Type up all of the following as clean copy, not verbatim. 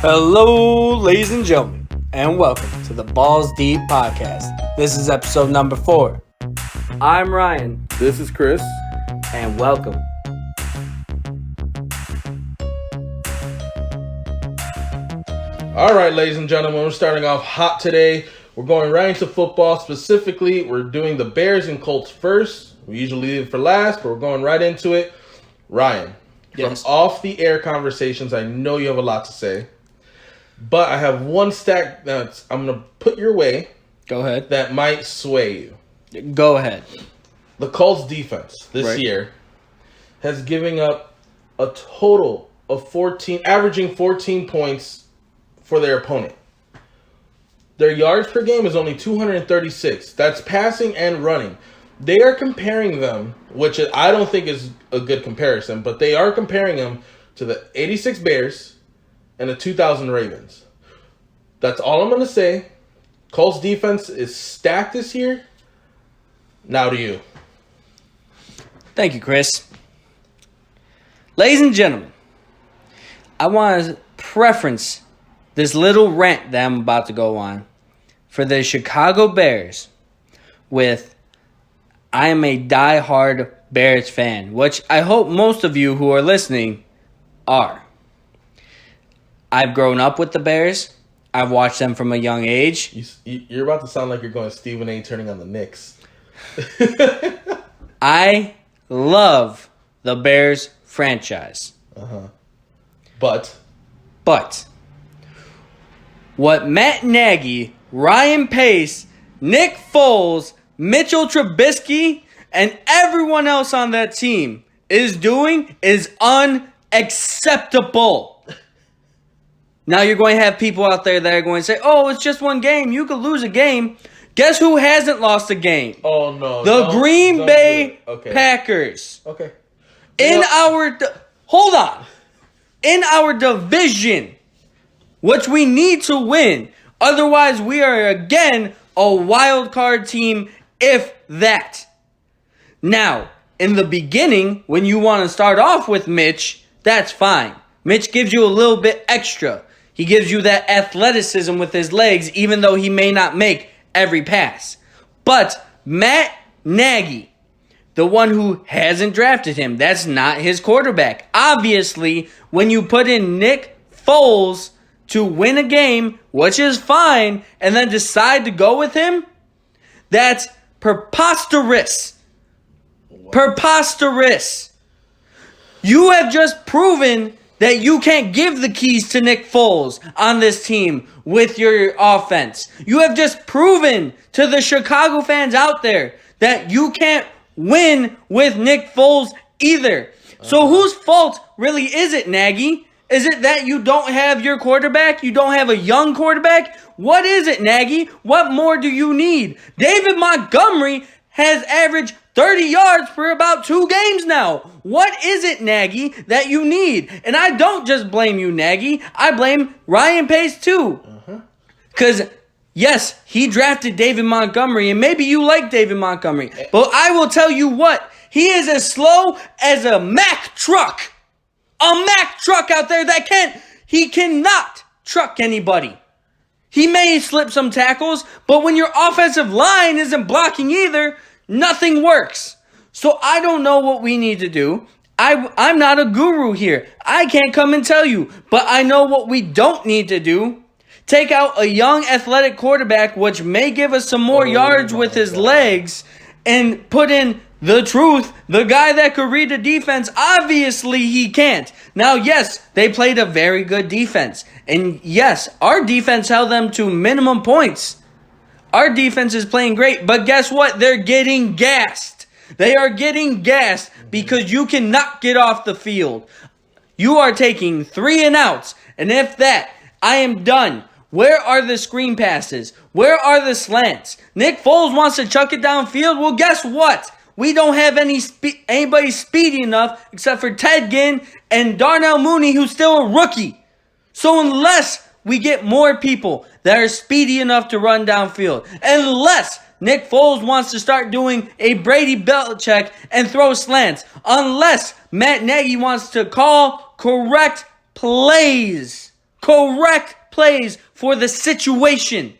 Hello, ladies and gentlemen, and welcome to the Ballz Deep Podcast. This is episode number 4. I'm Ryan. This is Chris. And welcome. All right, ladies and gentlemen, we're starting off hot today. We're going right into football. Specifically, we're doing the Bears and Colts first. We usually leave it for last, but we're going right into it. Ryan, Yes. from off-the-air conversations, I know you have a lot to say. But I have one stat that I'm going to put your way Go ahead. that might sway you. Go ahead. The Colts defense this year has given up a total of 14, averaging 14 points for their opponent. Their yards per game is only 236. That's passing and running. They are comparing them, which I don't think is a good comparison, but they are comparing them to the 86 Bears and the 2000 Ravens. That's all I'm going to say. Colts defense is stacked this year. Now to you. Thank you, Chris. Ladies and gentlemen, I want to preference this little rant that I'm about to go on for the Chicago Bears with I am a die-hard Bears fan, which I hope most of you who are listening are. I've grown up with the Bears. I've watched them from a young age. You're about to sound like you're going Stephen A. turning on the Knicks. I love the Bears franchise. But what Matt Nagy, Ryan Pace, Nick Foles, Mitchell Trubisky, and everyone else on that team is doing is unacceptable. Now you're going to have people out there that are going to say, oh, it's just one game. You could lose a game. Guess who hasn't lost a game? Oh, no. The Green Bay Packers. Okay. Hold on. In our division, which we need to win. Otherwise, we are again a wild card team, if that. Now, in the beginning, when you want to start off with Mitch, that's fine. Mitch gives you a little bit extra. He gives you that athleticism with his legs, even though he may not make every pass. But Matt Nagy, the one who hasn't drafted him, that's not his quarterback. Obviously, when you put in Nick Foles to win a game, which is fine, and then decide to go with him, that's preposterous. Preposterous. You have just proven that you can't give the keys to Nick Foles on this team with your offense. You have just proven to the Chicago fans out there that you can't win with Nick Foles either. So whose fault really is it, Nagy? Is it that you don't have your quarterback? You don't have a young quarterback? What is it, Nagy? What more do you need? David Montgomery has averaged 30 yards for about 2 games now. What is it, Nagy, that you need? And I don't just blame you, Nagy. I blame Ryan Pace too. Because, yes, he drafted David Montgomery, and maybe you like David Montgomery. But I will tell you what, he is as slow as a Mack truck. A Mack truck out there that he cannot truck anybody. He may slip some tackles, but when your offensive line isn't blocking either, nothing works. So I don't know what we need to do. I'm not a guru here. I can't come and tell you. But I know what we don't need to do. Take out a young athletic quarterback, which may give us some more yards with his legs, and put in the truth, the guy that could read the defense. Obviously, he can't. Now, yes, they played a very good defense. And yes, our defense held them to minimum points. Our defense is playing great, but guess what? They're getting gassed. They are getting gassed because you cannot get off the field. You are taking 3 and outs, and if that, I am done. Where are the screen passes? Where are the slants? Nick Foles wants to chuck it downfield. Well, guess what? We don't have anybody speedy enough except for Ted Ginn and Darnell Mooney, who's still a rookie. So unless we get more people that are speedy enough to run downfield, unless Nick Foles wants to start doing a Brady Belichick and throw slants, unless Matt Nagy wants to call correct plays, correct plays for the situation,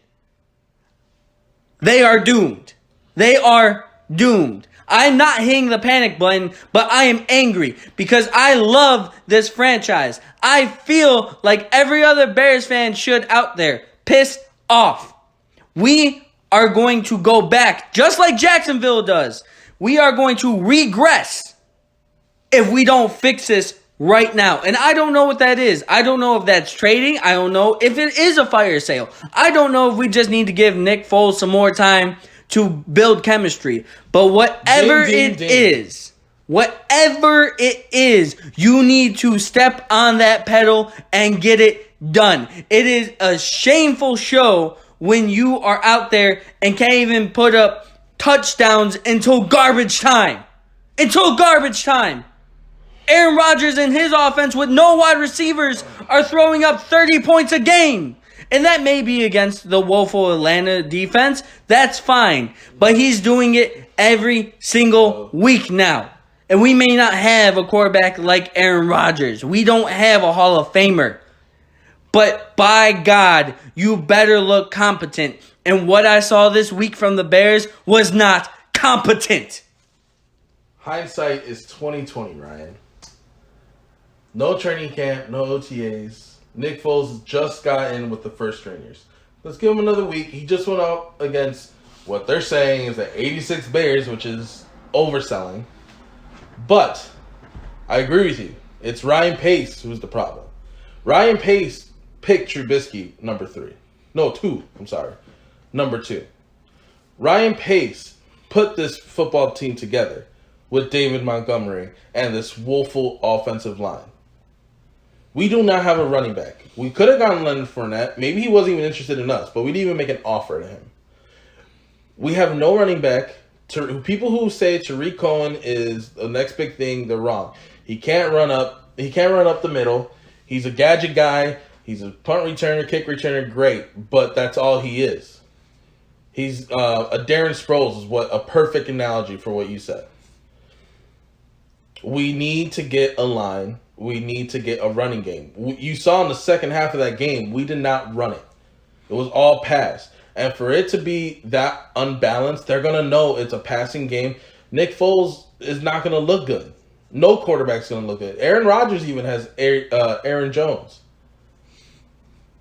they are doomed. They are doomed. I'm not hitting the panic button, but I am angry because I love this franchise. I feel like every other Bears fan should out there. Pissed off. We are going to go back, just like Jacksonville does. We are going to regress if we don't fix this right now. And I don't know what that is. I don't know if that's trading. I don't know if it is a fire sale. I don't know if we just need to give Nick Foles some more time to build chemistry. But whatever it is, you need to step on that pedal and get it done. It is a shameful show when you are out there and can't even put up touchdowns until garbage time. Aaron Rodgers and his offense with no wide receivers are throwing up 30 points a game. And that may be against the woeful Atlanta defense. That's fine. But he's doing it every single week now. And we may not have a quarterback like Aaron Rodgers. We don't have a Hall of Famer. But by God, you better look competent. And what I saw this week from the Bears was not competent. Hindsight is 20/20, Ryan. No training camp, no OTAs. Nick Foles just got in with the first stringers. Let's give him another week. He just went up against what they're saying is the 86 Bears, which is overselling. But I agree with you. It's Ryan Pace who's the problem. Ryan Pace picked Trubisky number 2. Ryan Pace put this football team together with David Montgomery and this woeful offensive line. We do not have a running back. We could have gotten Leonard Fournette. Maybe he wasn't even interested in us, but we didn't even make an offer to him. We have no running back. People who say Tariq Cohen is the next big thing, they're wrong. He can't run up. He can't run up the middle. He's a gadget guy. He's a punt returner, kick returner, great, but that's all he is. He's a Darren Sproles is what a perfect analogy for what you said. We need to get a line. We need to get a running game. You saw in the second half of that game, we did not run it. It was all pass. And for it to be that unbalanced, they're going to know it's a passing game. Nick Foles is not going to look good. No quarterback's going to look good. Aaron Rodgers even has Aaron Jones.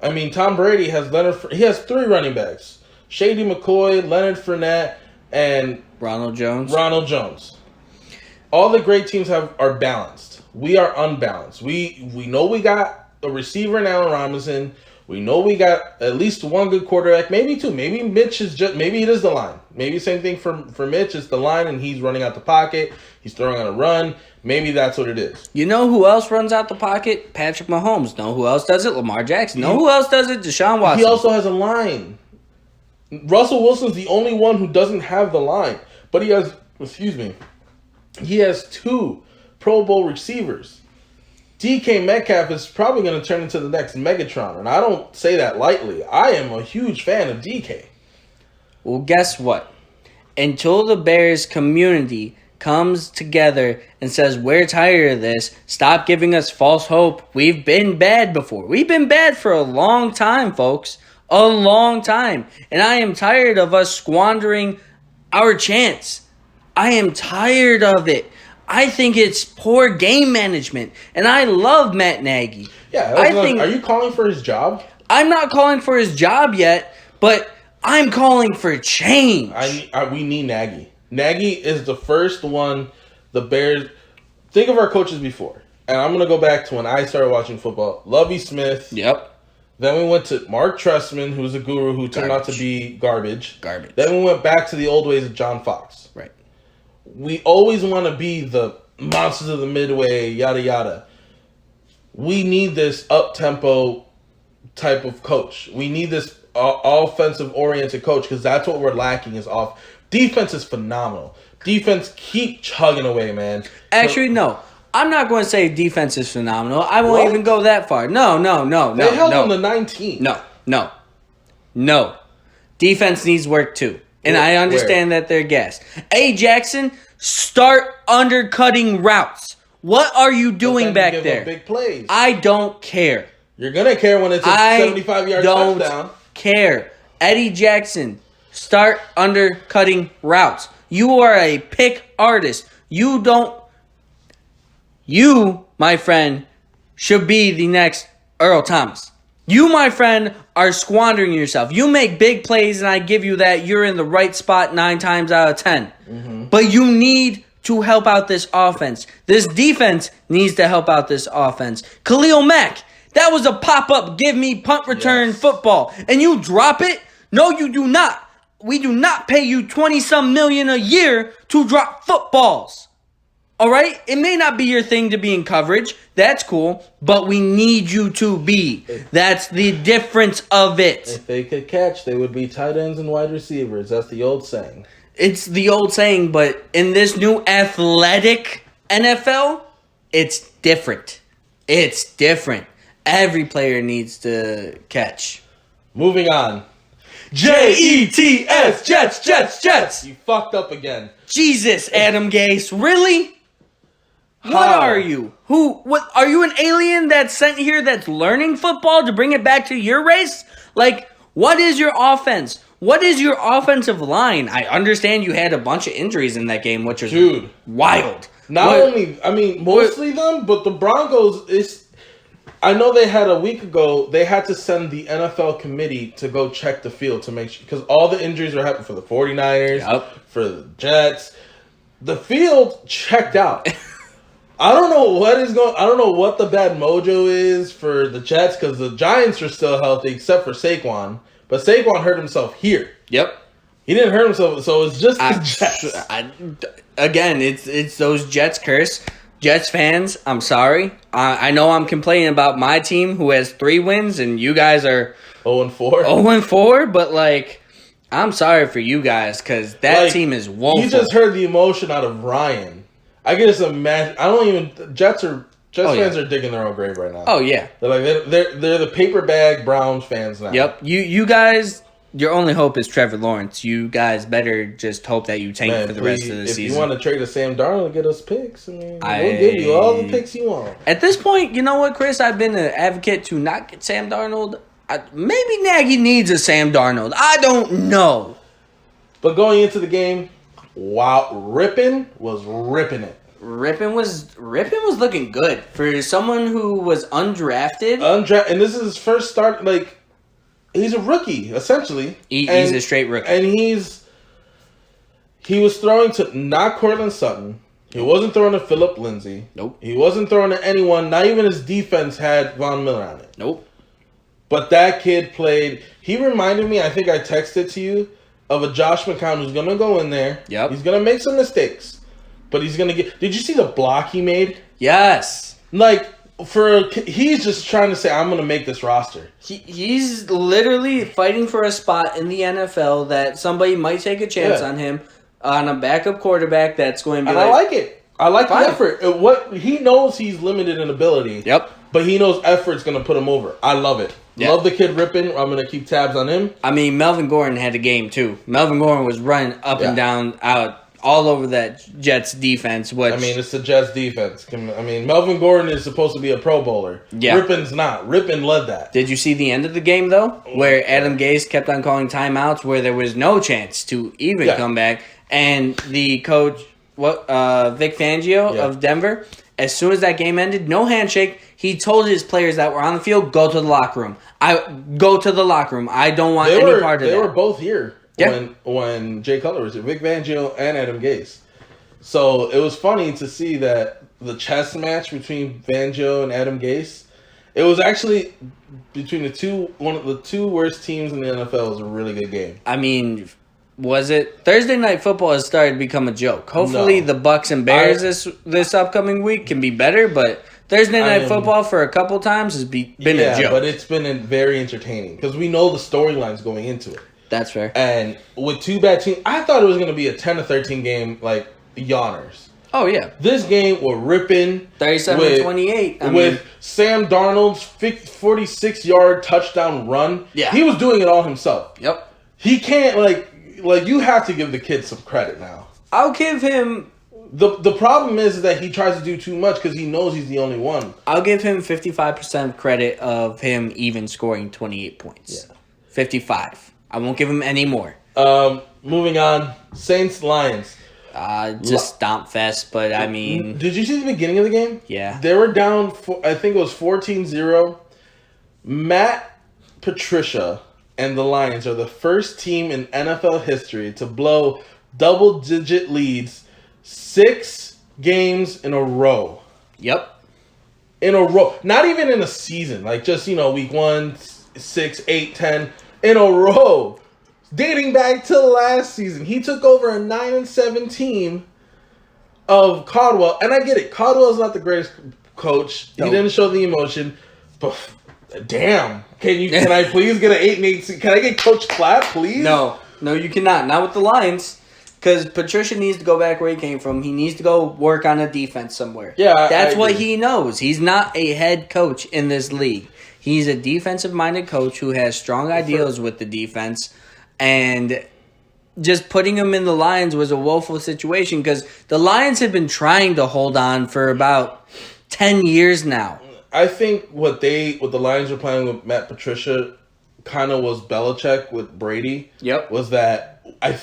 I mean, Tom Brady has he has 3 running backs. Shady McCoy, Leonard Fournette, and Ronald Jones. All the great teams are balanced. We are unbalanced. We know we got a receiver in Allen Robinson. We know we got at least one good quarterback, maybe 2. Maybe Mitch is maybe it is the line. Maybe same thing for Mitch. It's the line and he's running out the pocket. He's throwing on a run. Maybe that's what it is. You know who else runs out the pocket? Patrick Mahomes. Know who else does it? Lamar Jackson. Know who else does it? Deshaun Watson. He also has a line. Russell Wilson's the only one who doesn't have the line. But he has 2 Pro Bowl receivers. DK Metcalf is probably going to turn into the next Megatron. And I don't say that lightly. I am a huge fan of DK. Well, guess what? Until the Bears community comes together and says, we're tired of this, stop giving us false hope. We've been bad before. We've been bad for a long time, folks. A long time. And I am tired of us squandering our chance. I am tired of it. I think it's poor game management. And I love Matt Nagy. Yeah, are you calling for his job? I'm not calling for his job yet, but I'm calling for change. We need Nagy. Nagy is the first one the Bears... Think of our coaches before. And I'm going to go back to when I started watching football. Lovie Smith. Yep. Then we went to Mark Trestman, who's a guru who turned out to be garbage. Then we went back to the old ways of John Fox. Right. We always want to be the monsters of the midway, yada, yada. We need this up-tempo type of coach. We need this offensive-oriented coach because that's what we're lacking is off. Defense is phenomenal. Defense keep chugging away, man. Actually, no. I'm not going to say defense is phenomenal. I won't even go that far. No. They held on the 19. No. Defense needs work too. And I understand that they're gassed. A. Jackson, start undercutting routes. What are you doing back there? Big plays. I don't care. You're going to care when it's a 75-yard touchdown. Don't care. Eddie Jackson, start undercutting routes. You are a pick artist. You, my friend, should be the next Earl Thomas. You, my friend, are squandering yourself. You make big plays, and I give you that. You're in the right spot 9 times out of 10. Mm-hmm. But you need to help out this offense. This defense needs to help out this offense. Khalil Mack, that was a pop-up, give me punt return football. And you drop it? No, you do not. We do not pay you 20-some million a year to drop footballs. All right? It may not be your thing to be in coverage. That's cool. But we need you to be. That's the difference of it. If they could catch, they would be tight ends and wide receivers. That's the old saying. It's the old saying, but in this new athletic NFL, it's different. It's different. Every player needs to catch. Moving on. Jets, Jets. You fucked up again. Jesus, Adam Gase. Really? What are you? What are you, an alien that's sent here that's learning football to bring it back to your race? Like, what is your offense? What is your offensive line? I understand you had a bunch of injuries in that game, which was wild. Mostly them, but the Broncos I know they had a week ago, they had to send the NFL committee to go check the field to make sure, because all the injuries were happening for the 49ers, for the Jets. The field checked out. I don't know what the bad mojo is for the Jets, because the Giants are still healthy except for Saquon. But Saquon hurt himself here. Yep. He didn't hurt himself, so it's just the Jets. Again, it's those Jets curse. Jets fans, I'm sorry. I know I'm complaining about my team who has 3 wins and you guys are 0-4. 0-4, but like, I'm sorry for you guys because that team is woeful. You just heard the emotion out of Ryan. I can just imagine. Jets fans are digging their own grave right now. Oh yeah, they're the paper bag Browns fans now. Yep. You guys. Your only hope is Trevor Lawrence. You guys better just hope that you tank for the rest of the season. If you want to trade a Sam Darnold, get us picks. We'll give you all the picks you want. At this point, you know what, Chris? I've been an advocate to not get Sam Darnold. Maybe Nagy needs a Sam Darnold. I don't know. But going into the game, wow, Rippin was ripping it. Rippin was looking good for someone who was undrafted. And this is his first start, he's a rookie, essentially. He's a straight rookie. And he was throwing to not Cortland Sutton. He wasn't throwing to Phillip Lindsay. Nope. He wasn't throwing to anyone. Not even his defense had Von Miller on it. Nope. But that kid played. He reminded me, I think I texted to you, of a Josh McCown who's going to go in there. Yep. He's going to make some mistakes. But he's going to get... Did you see the block he made? Yes. He's just trying to say, I'm going to make this roster. He's literally fighting for a spot in the NFL that somebody might take a chance on him, on a backup quarterback that's going to be I like it. I like the effort. What he knows, he's limited in ability. Yep. But he knows effort's going to put him over. I love it. Yep. Love the kid ripping. I'm going to keep tabs on him. I mean, Melvin Gordon had a game too. Melvin Gordon was running up and down out all over that Jets defense. It's the Jets defense. Melvin Gordon is supposed to be a Pro Bowler. Yeah. Rippin's not. Rippin led that. Did you see the end of the game, though? Where Adam Gase kept on calling timeouts where there was no chance to even come back. And the coach, Vic Fangio of Denver, as soon as that game ended, no handshake. He told his players that were on the field, go to the locker room. I don't want any part of that. They were both here. Yeah. When Jay Cutler was here, Vic Fangio and Adam Gase. So it was funny to see that the chess match between Fangio and Adam Gase, it was actually between one of the 2 worst teams in the NFL. It was a really good game. I mean, was it? Thursday Night Football has started to become a joke. Hopefully the Bucks and Bears this upcoming week can be better, but Thursday Night Football for a couple times has been a joke. Yeah, but it's been very entertaining because we know the storylines going into it. That's fair. And with 2 bad teams, I thought it was going to be a 10-13 game, yawners. Oh, yeah. This game was ripping. 37-28. With Sam Darnold's 46-yard touchdown run. Yeah. He was doing it all himself. Yep. He can't, you have to give the kid some credit now. I'll give him The problem is that he tries to do too much because he knows he's the only one. I'll give him 55% credit of him even scoring 28 points. Yeah. 55. I won't give him any more. Moving on. Saints-Lions. Just stomp fest, but I mean... Did you see the beginning of the game? Yeah. They were down, I think it was 14-0. Matt Patricia and the Lions are the first team in NFL history to blow double-digit leads 6 games in a row. Yep. In a row. Not even in a season. Like just, week 1, 6, 8, 10. In a row. Dating back to last season. He took over a 9-7 team of Caldwell. And I get it. Caldwell's not the greatest coach. Nope. He didn't show the emotion. But damn. Can I please get an 8-8? Can I get Coach Clapp, please? No, you cannot. Not with the Lions. Because Patricia needs to go back where he came from. He needs to go work on a defense somewhere. Yeah, that's what he knows. He's not a head coach in this league. He's a defensive-minded coach who has strong ideals with the defense. And just putting him in the Lions was a woeful situation because the Lions have been trying to hold on for about 10 years now. I think what the Lions were playing with Matt Patricia kind of was Belichick with Brady. Yep. Was that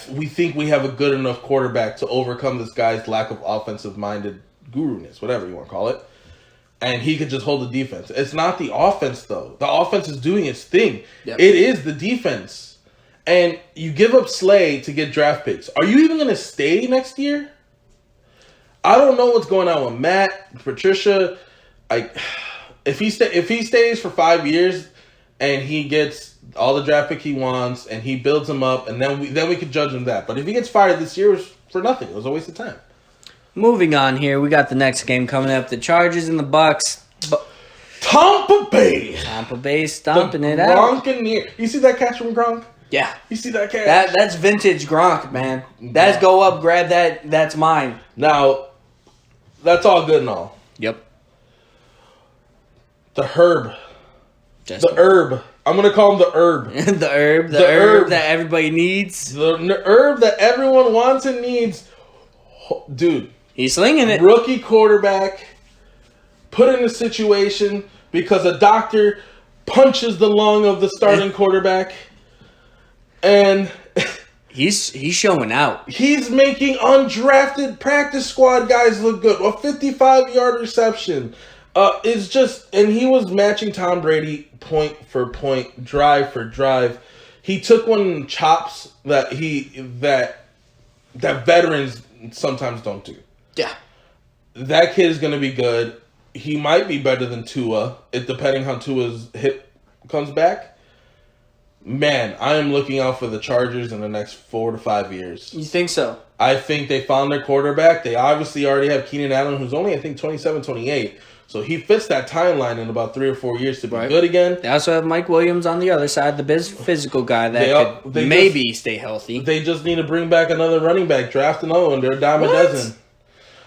we think we have a good enough quarterback to overcome this guy's lack of offensive-minded guru-ness, whatever you want to call it. And he could just hold the defense. It's not the offense, though. The offense is doing its thing. Yep. It is the defense. And you give up Slay to get draft picks. Are you even going to stay next year? I don't know what's going on with Matt, Patricia. If he stays for 5 years and he gets all the draft pick he wants and he builds them up, and then we could judge him that. But if he gets fired this year, it was for nothing. It was a waste of time. Moving on here, we got the next game coming up. The Chargers and the Bucks. Tampa Bay stomping it out. You see that catch from Gronk? Yeah. You see that catch? That's vintage Gronk, man. That's go up, grab that. That's mine. Now, that's all good and all. Yep. The herb. The herb. I'm going to call him the herb. The herb that everybody needs. The herb that everyone wants and needs. Dude. He's slinging it. Rookie quarterback. Put in a situation because a doctor punches the lung of the starting quarterback. And he's showing out. He's making undrafted practice squad guys look good. A 55-yard reception. It's just, and he was matching Tom Brady point for point, drive for drive. He took one of the chops that veterans sometimes don't do. Yeah. That kid is going to be good. He might be better than Tua, depending how Tua's hip comes back. Man, I am looking out for the Chargers in the next 4 to 5 years. You think so? I think they found their quarterback. They obviously already have Keenan Allen, who's only, I think, 27, 28. So he fits that timeline in about 3 or 4 years to be good again. They also have Mike Williams on the other side, the physical guy that could maybe stay healthy. They just need to bring back another running back, draft another one. They're a dime a dozen.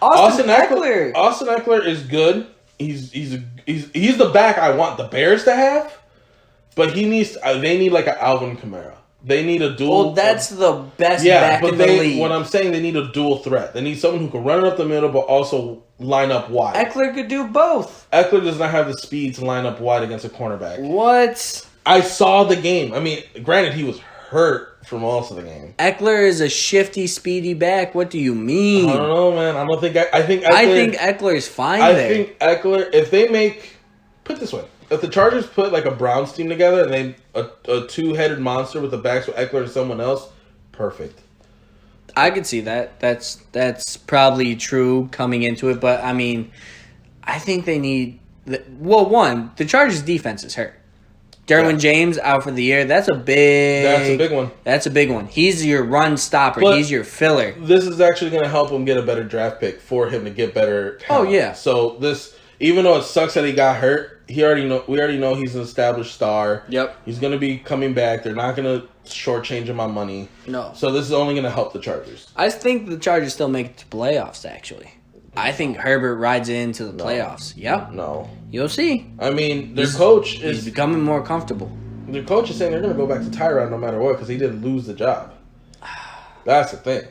Austin Eckler. Austin Eckler is good. He's the back I want the Bears to have, but they need like an Alvin Kamara. They need a dual. Well, that's the best back in the league. What I'm saying, they need a dual threat. They need someone who can run it up the middle, but also line up wide. Eckler could do both. Eckler does not have the speed to line up wide against a cornerback. What? I saw the game. I mean, granted, he was hurt for most of the game. Eckler is a shifty, speedy back. What do you mean? I don't know, man. I don't think. I think Eckler is fine there. I think Eckler, if they make, put it this way, if the Chargers put like a Browns team together and they a two-headed monster with the backs with Eckler and someone else, perfect. I could see that. That's probably true coming into it, but I mean, I think they need. The Chargers' defense is hurt. Derwin James out for the year. That's a big one. That's a big one. He's your run stopper. But he's your filler. This is actually going to help him get a better draft pick for him to get better talent. Oh yeah. So this, even though it sucks that he got hurt, we already know he's an established star. Yep. He's going to be coming back. They're not going to shortchange him on money. No. So this is only going to help the Chargers. I think the Chargers still make it to playoffs. Actually, I think Herbert rides into the playoffs. Yep. No. You'll see. I mean, he's becoming more comfortable. Their coach is saying they're going to go back to Tyrod no matter what because he didn't lose the job. That's the thing.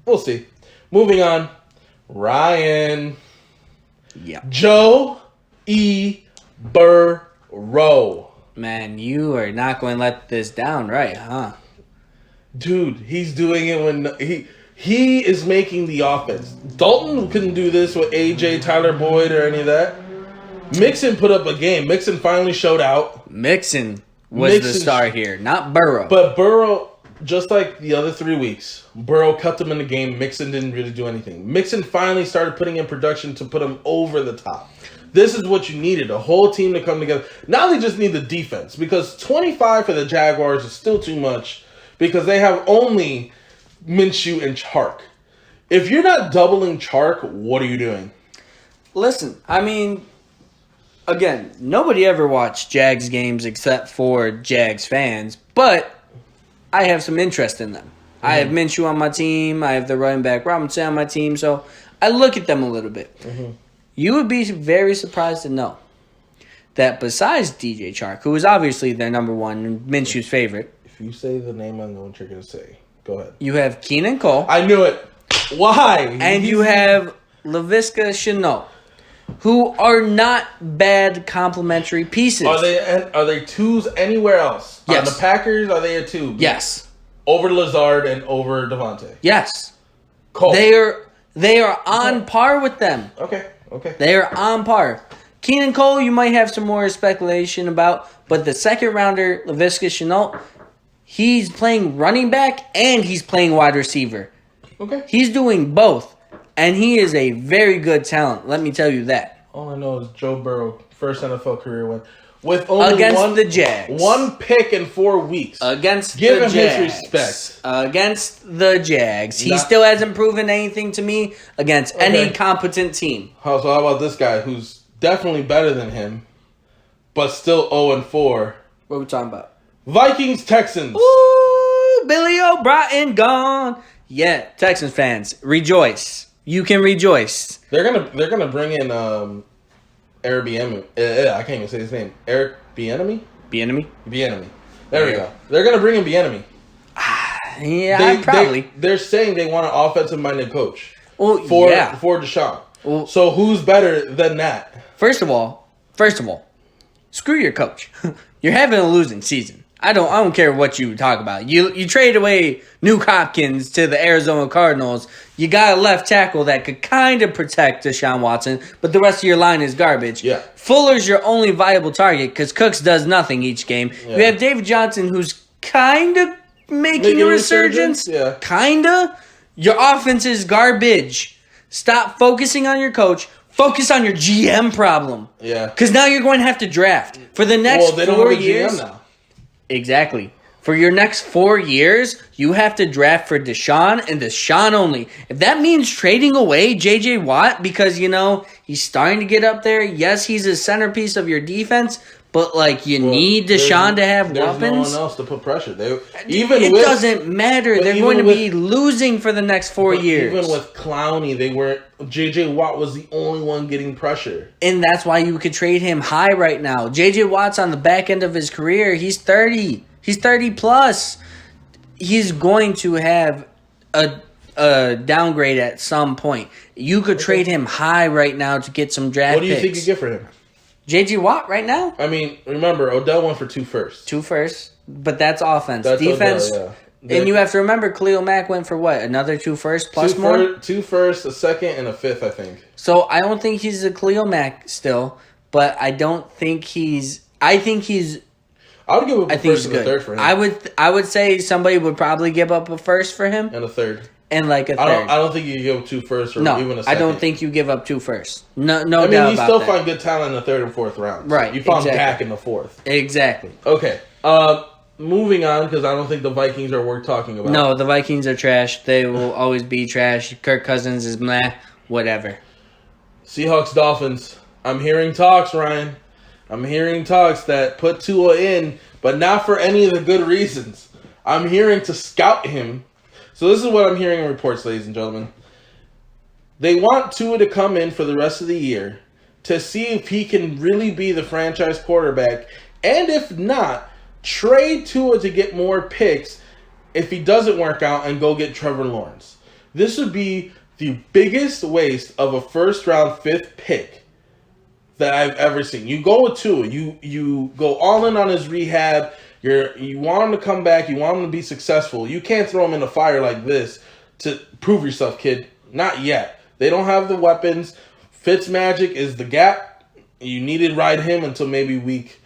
We'll see. Moving on. Ryan. Yeah. Joe E. Burrow. Man, you are not going to let this down, right, huh? Dude, he's doing it when he is making the offense. Dalton couldn't do this with AJ, Tyler Boyd, or any of that. Mixon put up a game. Mixon finally showed out. Mixon was the star here, not Burrow. But Burrow, just like the other 3 weeks, Burrow cut them in the game. Mixon didn't really do anything. Mixon finally started putting in production to put him over the top. This is what you needed, a whole team to come together. Now they just need the defense, because 25 for the Jaguars is still too much, because they have only Minshew and Chark. If you're not doubling Chark, what are you doing? Listen, I mean, again, nobody ever watched Jags games except for Jags fans, but I have some interest in them. Mm-hmm. I have Minshew on my team. I have the running back Robinson on my team, so I look at them a little bit. Mm-hmm. You would be very surprised to know that besides DJ Chark, who is obviously their number one and Minshew's favorite. If you say the name, I know what you're going to say. Go ahead. You have Keenan Cole. I knew it. Why? And you have Laviska Shenault, who are not bad complementary pieces. Are they twos anywhere else? Yes. On the Packers, are they a two? Yes. Over Lazard and over Devontae? Yes. Cole. They are on par with them. Okay. They are on par. Keenan Cole, you might have some more speculation about, but the second rounder, Laviska Shenault, he's playing running back and he's playing wide receiver. Okay. He's doing both, and he is a very good talent. Let me tell you that. All I know is Joe Burrow, first NFL career win, with only against the Jags. 1 pick in 4 weeks. Against Give the him Jags. his respect. Against the Jags. He still hasn't proven anything to me against any competent team. So how about this guy who's definitely better than him, but still 0-4? What are we talking about? Vikings, Texans. Ooh, Billy O'Brien gone. Yeah, Texans fans, rejoice. You can rejoice. They're gonna bring in Eric Bieniemy. I can't even say his name. Eric Bieniemy. Bieniemy. There we go. They're gonna bring in Bieniemy. Yeah, probably. They're saying they want an offensive-minded coach. Well, for Deshaun. Well, so who's better than that? First of all, screw your coach. You're having a losing season. I don't care what you talk about. You trade away Nuke Hopkins to the Arizona Cardinals. You got a left tackle that could kind of protect Deshaun Watson, but the rest of your line is garbage. Yeah. Fuller's your only viable target because Cooks does nothing each game. Yeah. You have David Johnson, who's kind of making a resurgence. Yeah. Kind of. Your offense is garbage. Stop focusing on your coach. Focus on your GM problem. Yeah. Because now you're going to have to draft. For the next 4 years. Well, they don't have a GM now. Exactly. For your next 4 years, you have to draft for Deshaun and Deshaun only. If that means trading away J.J. Watt because, he's starting to get up there. Yes, he's a centerpiece of your defense, but, you need Deshaun to have weapons. There's no one else to put pressure. It doesn't matter. They're going to be losing for the next 4 years. Even with Clowney, J.J. Watt was the only one getting pressure. And that's why you could trade him high right now. J.J. Watt's on the back end of his career. He's 30. He's 30 plus. He's going to have a downgrade at some point. You could trade him high right now to get some draft picks. What do you think you get for him? J.J. Watt right now? I mean, remember, Odell went for 2 firsts. 2 firsts, but that's offense. That's defense, Odell, yeah. And you have to remember, Khalil Mack went for what? Another 2 firsts plus more? 2 firsts, a second, and a fifth, I think. So I don't think he's a Khalil Mack still, but I don't think he's... I think he's... I would give up a first and a third for him. I would say somebody would probably give up a first for him. And a third. And a third. I don't think you give up 2 firsts or even a second. I don't think you give up 2 firsts. No doubt about that. You still that. find good talent in the 3rd and 4th rounds. Right. You found Dak in the 4th. Exactly. Okay. Moving on, because I don't think the Vikings are worth talking about. No, the Vikings are trash. They will always be trash. Kirk Cousins is meh. Whatever. Seahawks, Dolphins. I'm hearing talks, Ryan. I'm hearing talks that put Tua in, but not for any of the good reasons. I'm hearing to scout him. So this is what I'm hearing in reports, ladies and gentlemen. They want Tua to come in for the rest of the year to see if he can really be the franchise quarterback. And if not, trade Tua to get more picks if he doesn't work out and go get Trevor Lawrence. This would be the biggest waste of a first round 5th pick that I've ever seen. You go with Tua. You go all in on his rehab. You want him to come back. You want him to be successful. You can't throw him in the fire like this to prove yourself, kid. Not yet. They don't have the weapons. Fitzmagic is the gap. You need to ride him until maybe week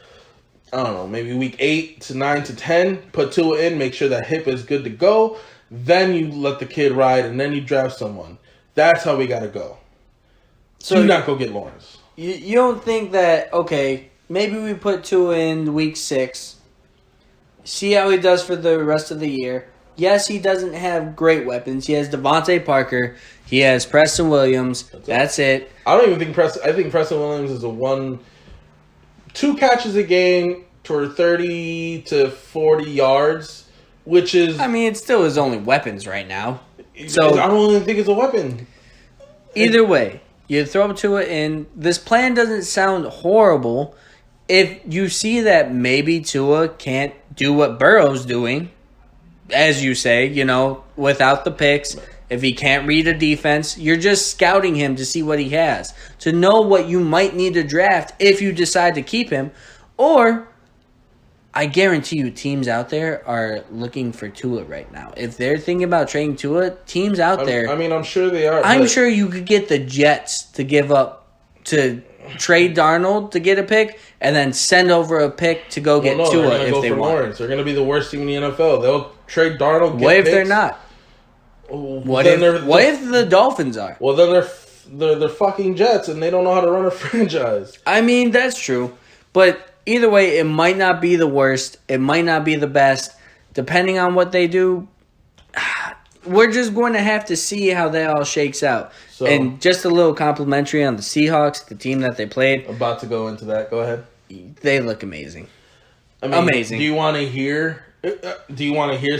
8 to 9 to 10. Put Tua in. Make sure that hip is good to go. Then you let the kid ride, and then you draft someone. That's how we got to go. So do not go get Lawrence. You don't think that, okay, maybe we put Tua in week 6, see how he does for the rest of the year. Yes, he doesn't have great weapons. He has Devontae Parker. He has Preston Williams. That's it. I don't even think I think Preston Williams is a 2 catches a game for 30 to 40 yards, which is... I mean, it still his only weapons right now. So I don't even think it's a weapon. Either way, you throw Tua in. This plan doesn't sound horrible. If you see that maybe Tua can't do what Burrow's doing, as you say, without the picks, if he can't read a defense, you're just scouting him to see what he has, to know what you might need to draft if you decide to keep him. Or, I guarantee you teams out there are looking for Tua right now. If they're thinking about trading Tua, teams out there... I mean, I'm sure they are. I'm sure you could get the Jets to give up, to trade Darnold to get a pick, and then send over a pick to go get Tua if they want. Lawrence. They're going to be the worst team in the NFL. They'll trade Darnold. What if they're not? What if the Dolphins are? Well, then they're fucking Jets, and they don't know how to run a franchise. I mean, that's true. But either way, it might not be the worst. It might not be the best. Depending on what they do, we're just going to have to see how that all shakes out. So, and just a little complimentary on the Seahawks, the team that they played. About to go into that. Go ahead. They look amazing. I mean, amazing. Do you want to hear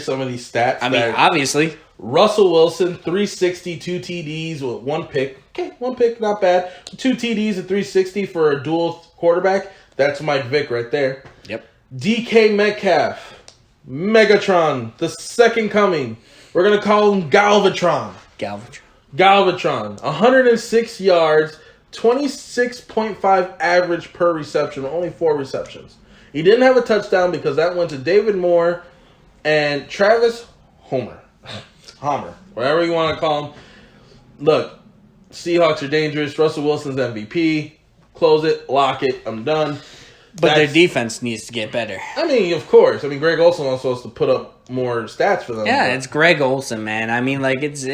some of these stats? I mean, obviously. Russell Wilson, 360, 2 TDs with 1 pick. Okay, 1 pick, not bad. 2 TDs and 360 for a dual quarterback. That's Mike Vick right there. Yep. DK Metcalf, Megatron, the second coming. We're going to call him Galvatron. 106 yards, 26.5 average per reception, only 4 receptions. He didn't have a touchdown because that went to David Moore and Travis Homer, whatever you want to call him. Look, Seahawks are dangerous. Russell Wilson's MVP. Close it, lock it, I'm done. But their defense needs to get better. I mean, of course. I mean, Greg Olsen was supposed to put up more stats for them. Yeah, it's Greg Olsen, man. I mean, like, it's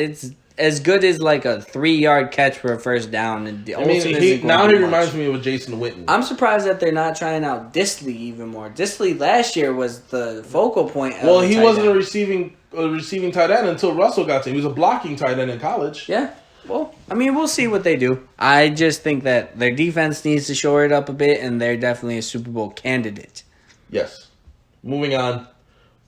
as good as like a 3-yard catch for a first down. And he reminds me of Jason Witten. I'm surprised that they're not trying out Disley even more. Disley last year was the focal point. Well, he wasn't a receiving tight end until Russell got to him. He was a blocking tight end in college. Yeah. Well, I mean, we'll see what they do. I just think that their defense needs to shore it up a bit, and they're definitely a Super Bowl candidate. Yes. Moving on.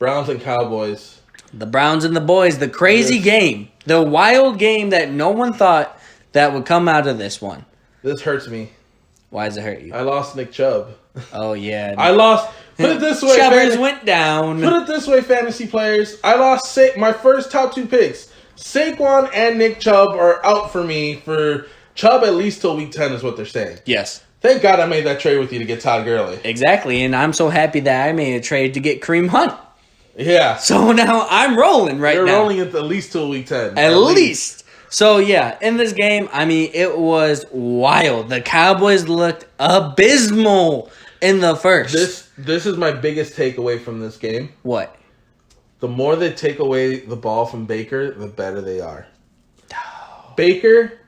Browns and Cowboys. The Browns and the boys, the crazy game. The wild game that no one thought that would come out of this one. This hurts me. Why does it hurt you? I lost Nick Chubb. Oh, yeah. I lost. Put it this way. Chubbers went down. Put it this way, fantasy players. I lost my first top 2 picks. Saquon and Nick Chubb are out for me. For Chubb, at least till week 10 is what they're saying. Yes. Thank God I made that trade with you to get Todd Gurley. Exactly, and I'm so happy that I made a trade to get Kareem Hunt. Yeah. So now I'm rolling right now. You're rolling at least till week 10. At least. So, yeah, in this game, I mean, it was wild. The Cowboys looked abysmal in the first. This is my biggest takeaway from this game. What? The more they take away the ball from Baker, the better they are. Oh. Baker,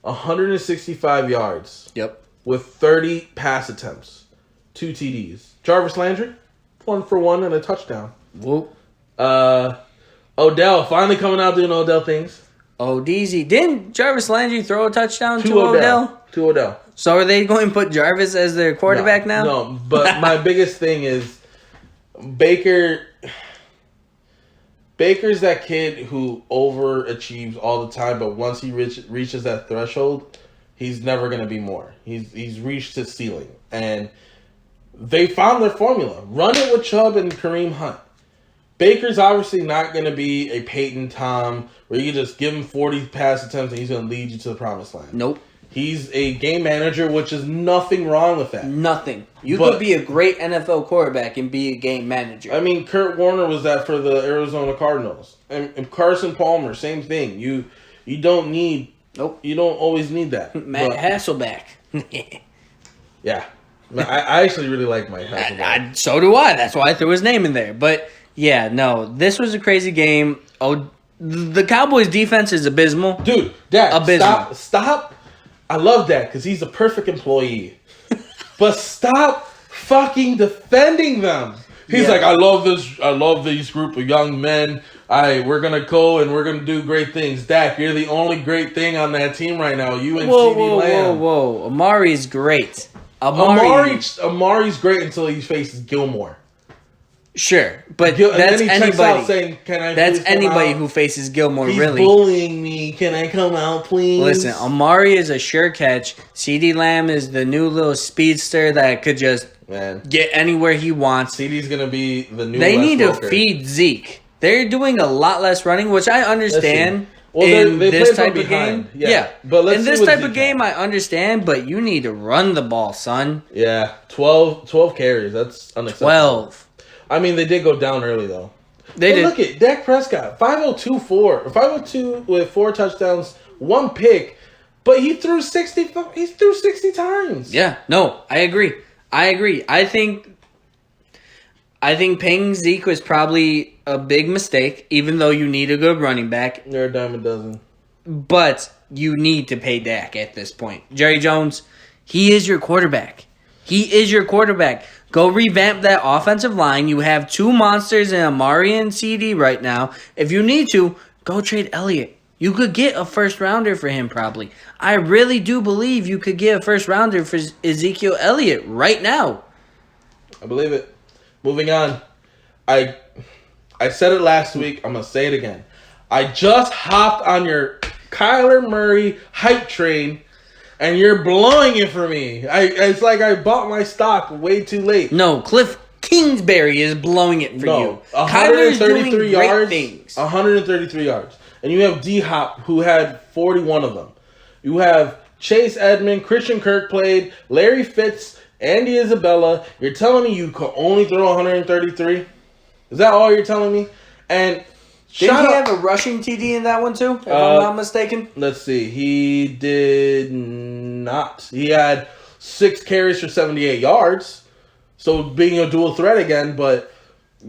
165 yards. Yep. With 30 pass attempts. 2 TDs. Jarvis Landry, 1 for 1 and a touchdown. Whoop. Odell, finally coming out doing Odell things. ODZ. Didn't Jarvis Landry throw a touchdown to Odell? To Odell. So are they going to put Jarvis as their quarterback now? No, but my biggest thing is Baker's that kid who overachieves all the time, but once he reaches that threshold, he's never going to be more. He's reached his ceiling. And they found their formula. Run it with Chubb and Kareem Hunt. Baker's obviously not going to be a Peyton Tom where you just give him 40 pass attempts and he's going to lead you to the promised land. Nope. He's a game manager, which is nothing wrong with that. Nothing. You could be a great NFL quarterback and be a game manager. I mean, Kurt Warner was that for the Arizona Cardinals. And Carson Palmer, same thing. You don't need... Nope. You don't always need that. Matt Hasselbeck. Yeah. I actually really like Mike Hasselbeck. So do I. That's why I threw his name in there. But, yeah, no. This was a crazy game. Oh, the Cowboys' defense is abysmal. Dude, Dak, abysmal. Stop. I love Dak because he's a perfect employee. But stop fucking defending them. He's like, I love these group of young men. We're gonna go and we're gonna do great things. Dak, you're the only great thing on that team right now. You and CeeDee Lamb. Whoa. Amari's great. Amari's great until he faces Gilmore. Sure, but that's anybody. Saying, that's anybody who faces Gilmore. He's really bullying me. Can I come out, please? Listen, Amari is a sure catch. CeeDee Lamb is the new little speedster that could just get anywhere he wants. CeeDee's gonna be the new. They need to feed Zeke. They're doing a lot less running, which I understand. In this type of game, yeah. But in this type of game, I understand, but you need to run the ball, son. Yeah, 12 carries. That's unacceptable. 12. I mean, they did go down early, though. They did. Look at Dak Prescott, 502 with 4 touchdowns, 1 pick, but he threw 60 times. Yeah, no, I agree. I think paying Zeke was probably a big mistake, even though you need a good running back. They're a dime a dozen. But you need to pay Dak at this point. Jerry Jones, he is your quarterback. Go revamp that offensive line. You have 2 monsters in Amari and CD right now. If you need to, go trade Elliott. You could get a first rounder for him probably. I really do believe you could get a first rounder for Ezekiel Elliott right now. I believe it. Moving on. I said it last week. I'm going to say it again. I just hopped on your Kyler Murray hype train, and you're blowing it for me. It's like I bought my stock way too late. No, Cliff Kingsbury is blowing it for you. 133 yards. Things. 133 yards. And you have D-Hop, who had 41 of them. You have Chase Edmond, Christian Kirk played, Larry Fitz, Andy Isabella. You're telling me you could only throw 133? Is that all you're telling me? And didn't he have a rushing TD in that one too, if I'm not mistaken? Let's see. He did not. He had 6 carries for 78 yards. So being a dual threat again, but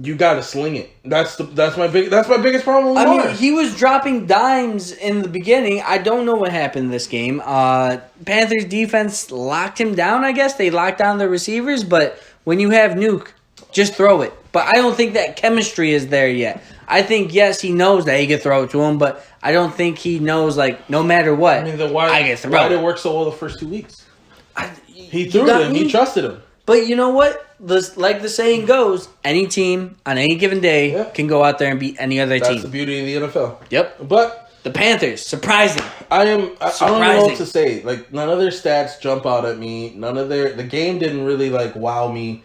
you got to sling it. That's my biggest problem with Lamar. I mean, he was dropping dimes in the beginning. I don't know what happened this game. Panthers defense locked him down, I guess. They locked down the receivers, but when you have Nuke, just throw it. But I don't think that chemistry is there yet. I think, yes, he knows that he can throw it to him, but I don't think he knows, like, no matter what, I can throw it. Why did it work so well the first 2 weeks? He threw to him. He trusted him. But you know what? Like the saying goes, any team on any given day can go out there and beat any other team. That's the beauty of the NFL. Yep. But the Panthers, surprising. I don't know what to say. Like, none of their stats jump out at me. The game didn't really, like, wow me.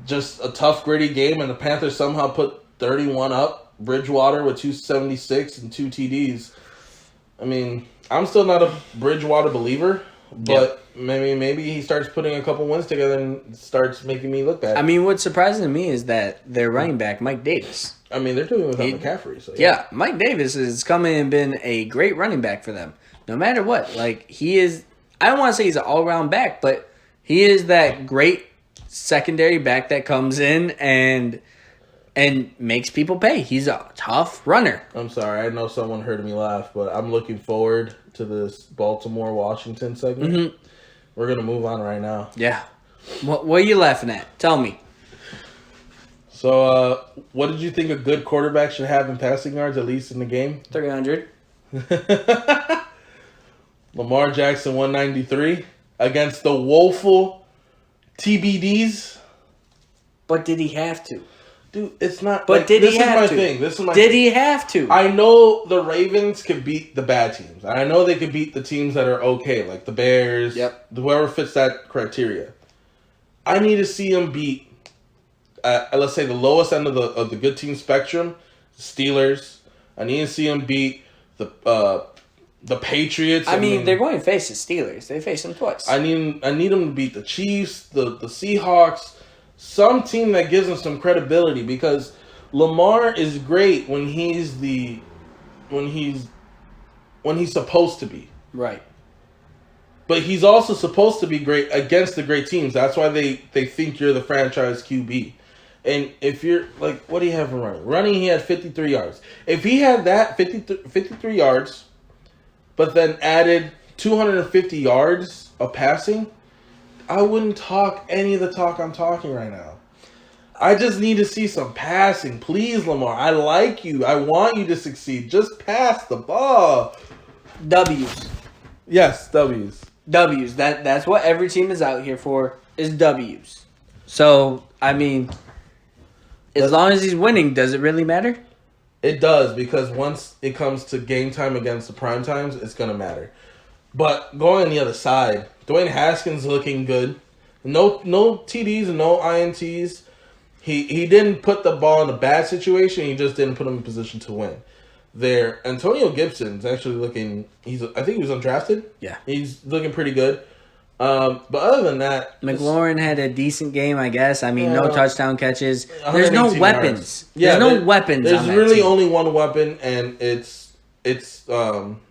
Just a tough, gritty game, and the Panthers somehow put 31 up. Bridgewater with 276 and 2 TDs. I mean, I'm still not a Bridgewater believer, but maybe he starts putting a couple wins together and starts making me look bad. I mean, what's surprising to me is that their running back, Mike Davis. I mean, they're doing it without McCaffrey. So yeah, Mike Davis has come in and been a great running back for them. No matter what. Like, he is, I don't want to say he's an all-around back, but he is that great secondary back that comes in and makes people pay. He's a tough runner. I'm sorry. I know someone heard me laugh, but I'm looking forward to this Baltimore-Washington segment. Mm-hmm. We're going to move on right now. Yeah. What are you laughing at? Tell me. So, what did you think a good quarterback should have in passing yards, at least in the game? 300. Lamar Jackson, 193 against the woeful TBDs. But did he have to? Dude, it's not. But did he have to? This is my thing. Did he have to? I know the Ravens could beat the bad teams. I know they could beat the teams that are okay, like the Bears. Yep. Whoever fits that criteria. I need to see him beat let's say the lowest end of the good team spectrum, Steelers. I need to see them beat the Patriots. I mean, they're going to face the Steelers. They face them twice. I need them to beat the Chiefs, the Seahawks, some team that gives them some credibility, because Lamar is great when he's supposed to be. Right. But he's also supposed to be great against the great teams. That's why they think you're the franchise QB. And if you're like, what do you have for running? Running, he had 53 yards. If he had that 53 yards, but then added 250 yards of passing, I wouldn't talk any of the talk I'm talking right now. I just need to see some passing. Please, Lamar. I like you. I want you to succeed. Just pass the ball. W's. Yes, W's. W's. That's what every team is out here for, is W's. So, I mean, as long as he's winning, does it really matter? It does, because once it comes to game time against the prime times, it's going to matter. But going on the other side, Dwayne Haskins looking good. No TDs and no INTs. He didn't put the ball in a bad situation. He just didn't put him in position to win. There, Antonio Gibson's actually looking. I think he was undrafted. Yeah, he's looking pretty good. But other than that, McLaurin had a decent game, I guess. I mean, no touchdown catches. There's no weapons. Yards. Yeah, there's no weapons. There's really only one weapon, and it's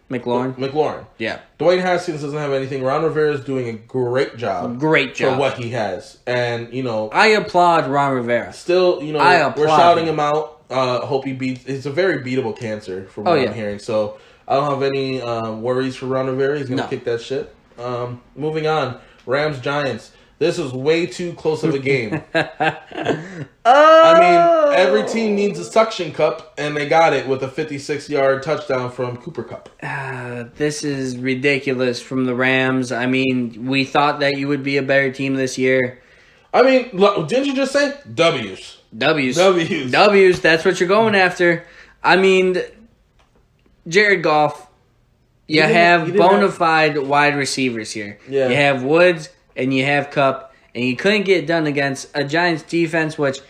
McLaurin. Yeah. Dwayne Haskins doesn't have anything. Ron Rivera is doing a great job. For what he has. And, I applaud Ron Rivera. Still, we're shouting him out. Hope he beats. It's a very beatable cancer from what I'm hearing. So, I don't have any worries for Ron Rivera. He's going to kick that shit. Moving on. Rams-Giants. This was way too close of a game. I mean, every team needs a suction cup, and they got it with a 56-yard touchdown from Cooper Kupp. This is ridiculous from the Rams. I mean, we thought that you would be a better team this year. I mean, didn't you just say W's? W's. That's what you're going after. I mean, Jared Goff, you have bona fide wide receivers here. Yeah. You have Woods and you have Kupp, and you couldn't get it done against a Giants defense, which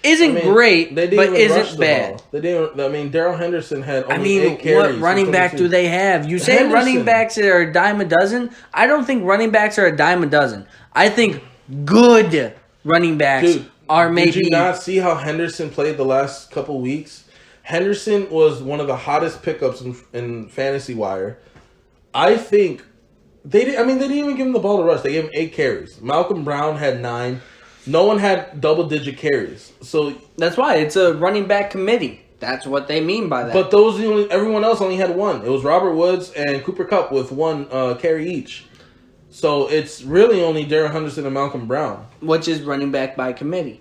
isn't great, but isn't bad. They didn't. I mean, Darrell Henderson had only 8 carries. What running back do they have? You say running backs are a dime a dozen? I don't think running backs are a dime a dozen. I think good running backs are maybe... Did you not see how Henderson played the last couple weeks? Henderson was one of the hottest pickups in Fantasy Wire. I think... They didn't even give him the ball to rush. They gave him 8 carries. Malcolm Brown had 9. No one had double-digit carries. So that's why it's a running back committee. That's what they mean by that. But everyone else only had 1. It was Robert Woods and Cooper Kupp with 1 carry each. So it's really only Darrell Henderson and Malcolm Brown. Which is running back by committee.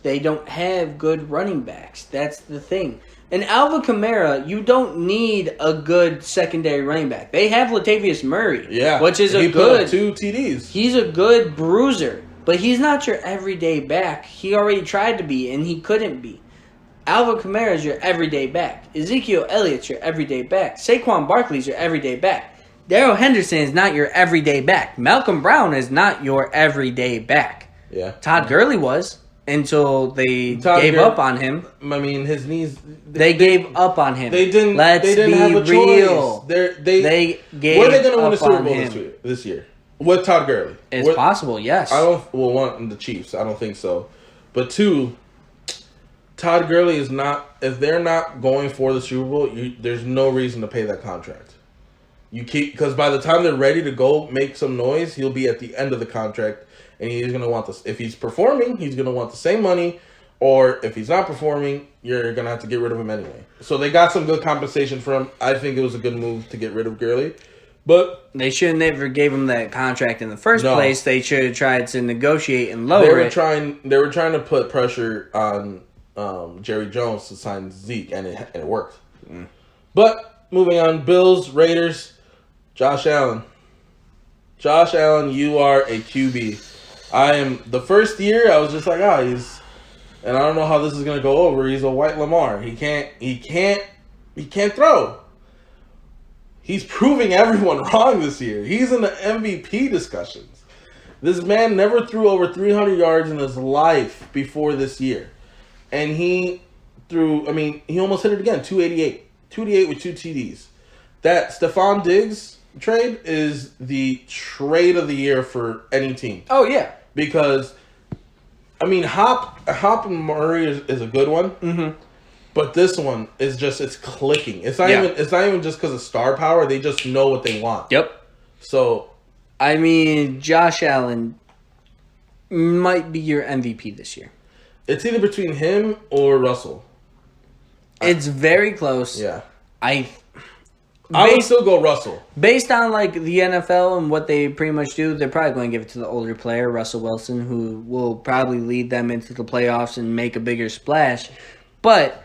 They don't have good running backs. That's the thing. And Alvin Kamara, you don't need a good secondary running back. They have Latavius Murray, which is he put up 2 TDs. He's a good bruiser, but he's not your everyday back. He already tried to be, and he couldn't be. Alvin Kamara is your everyday back. Ezekiel Elliott's your everyday back. Saquon Barkley's your everyday back. Darrell Henderson is not your everyday back. Malcolm Brown is not your everyday back. Yeah. Todd Gurley was. Until they gave up on him. I mean, his knees... They gave up on him. They didn't have a real. Choice. They gave Were they going to win a Super on Bowl him. this year? With Todd Gurley? It's possible, yes. One, the Chiefs. I don't think so. But 2, Todd Gurley is not... If they're not going for the Super Bowl, there's no reason to pay that contract. Because by the time they're ready to go make some noise, he'll be at the end of the contract. And he's going to want this. If he's performing, he's going to want the same money. Or if he's not performing, you're going to have to get rid of him anyway. So they got some good compensation for him. I think it was a good move to get rid of Gurley. But they should have never gave him that contract in the first place. They should have tried to negotiate and lower it. They were trying to put pressure on Jerry Jones to sign Zeke, and it worked. Mm. But moving on, Bills, Raiders, Josh Allen. Josh Allen, you are a QB. The first year I was just like, he's, and I don't know how this is gonna go over. He's a white Lamar. He can't throw. He's proving everyone wrong this year. He's in the MVP discussions. This man never threw over 300 yards in his life before this year. And he threw, he almost hit it again, 288. 288 with 2 TDs. That Stephon Diggs trade is the trade of the year for any team. Oh, yeah. Because, Hop and Murray is a good one. Mm-hmm. But this one is just, it's clicking. It's not even just because of star power. They just know what they want. Yep. So, Josh Allen might be your MVP this year. It's either between him or Russell. It's very close. Yeah. I would still go Russell. Based on like the NFL and what they pretty much do, they're probably going to give it to the older player, Russell Wilson, who will probably lead them into the playoffs and make a bigger splash. But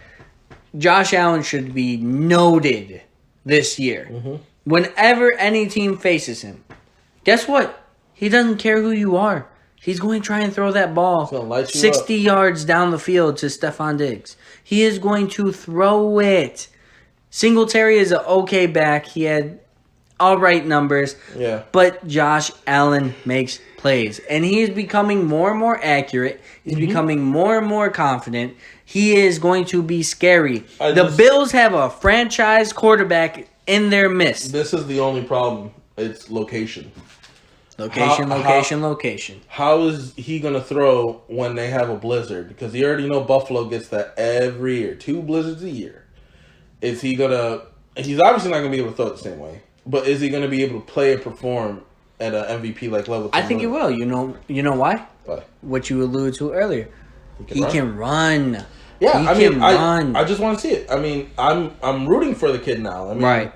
Josh Allen should be noted this year. Mm-hmm. Whenever any team faces him, guess what? He doesn't care who you are. He's going to try and throw that ball 60 yards down the field to Stephon Diggs. He is going to throw it. Singletary is an okay back. He had all right numbers. Yeah. But Josh Allen makes plays. And he is becoming more and more accurate. He's becoming more and more confident. He is going to be scary. The Bills have a franchise quarterback in their midst. This is the only problem. It's location. Location. How is he going to throw when they have a blizzard? Because you already know Buffalo gets that every year. 2 blizzards a year. Is he going to... He's obviously not going to be able to throw it the same way. But is he going to be able to play and perform at an MVP-like level? I think he will. You know why? Why? What you alluded to earlier. He can run. Yeah, he can run. I just want to see it. I'm rooting for the kid now. Right.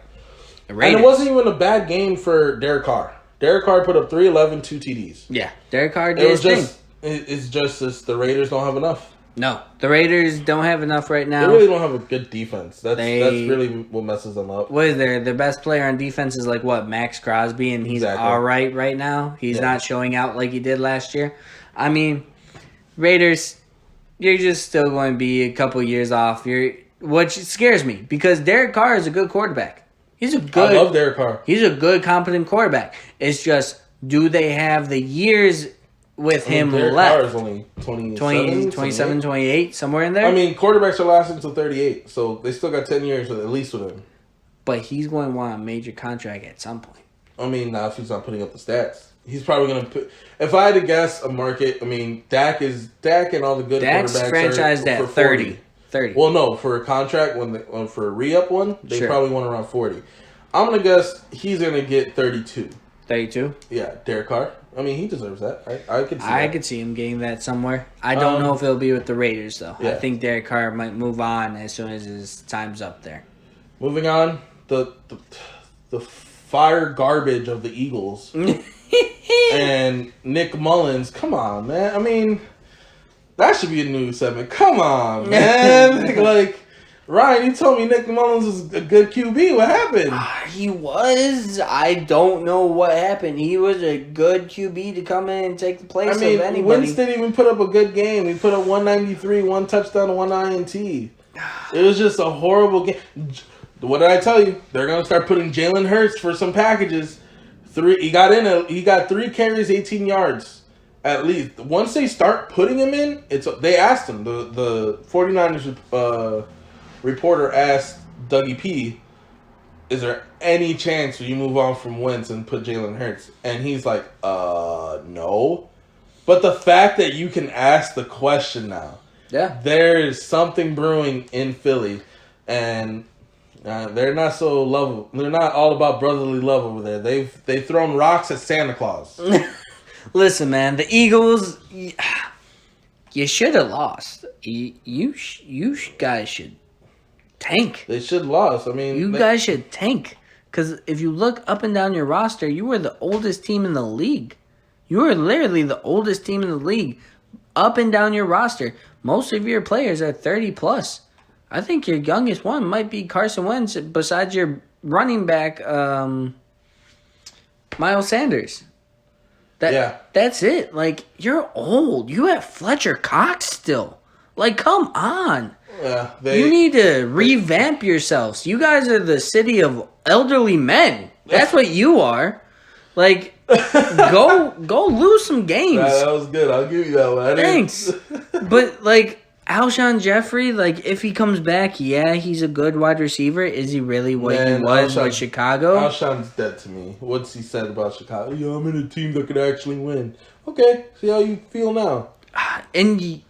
And it wasn't even a bad game for Derek Carr. Derek Carr put up 311, 2 TDs. Yeah, Derek Carr did his thing. It's just the Raiders don't have enough. No, the Raiders don't have enough right now. They really don't have a good defense. That's really what messes them up. What is their best player on defense is like what, Max Crosby, and he's all right now. He's not showing out like he did last year. Raiders, you're just still going to be a couple years off. Which scares me because Derek Carr is a good quarterback. I love Derek Carr. He's a good, competent quarterback. It's just, do they have the years with him Derek left? Carr is only 27, 28, somewhere in there. Quarterbacks are lasting until 38, so they still got 10 years at least with him. But he's going to want a major contract at some point. Now if he's not putting up the stats. He's probably going to put... If I had to guess a market, Dak and all the good Dak's quarterbacks franchised are at 30. 30. Well, no, for a contract, for a re-up one, they probably want around 40. I'm going to guess he's going to get 32. 32? Yeah, Derek Carr. He deserves that. I could see that. I could see him getting that somewhere. I don't know if it'll be with the Raiders, though. Yeah. I think Derek Carr might move on as soon as his time's up there. Moving on, the fire garbage of the Eagles. And Nick Mullins. Come on, man. That should be a new segment. Come on, man. Ryan, you told me Nick Mullins was a good QB. What happened? He was. I don't know what happened. He was a good QB to come in and take the place of anybody. Wentz didn't even put up a good game. He put up 193, 1 touchdown, 1 INT. It was just a horrible game. What did I tell you? They're going to start putting Jalen Hurts for some packages. He got 3 carries, 18 yards. At least. Once they start putting him in, they asked him. The 49ers reporter asked Dougie P, is there any chance you move on from Wentz and put Jalen Hurts? And he's like, no. But the fact that you can ask the question now. Yeah. There is something brewing in Philly. And they're not so lovable. They're not all about brotherly love over there. They've thrown rocks at Santa Claus. Listen, man, the Eagles, you should have lost. You guys should tank. They should have lost. You guys should tank. Because if you look up and down your roster, you were the oldest team in the league. You were literally the oldest team in the league. Up and down your roster. Most of your players are 30 plus. I think your youngest one might be Carson Wentz besides your running back, Miles Sanders. That's it. You're old. You have Fletcher Cox still. Come on. Yeah, you need to revamp yourselves. You guys are the city of elderly men. That's what you are. Go lose some games. That was good. I'll give you that one. Thanks. But, like, Alshon Jeffrey, like, if he comes back, yeah, he's a good wide receiver. Is he really what he was with Chicago? Alshon's dead to me. What's he said about Chicago? Yo, I'm in a team that could actually win. Okay, see how you feel now. And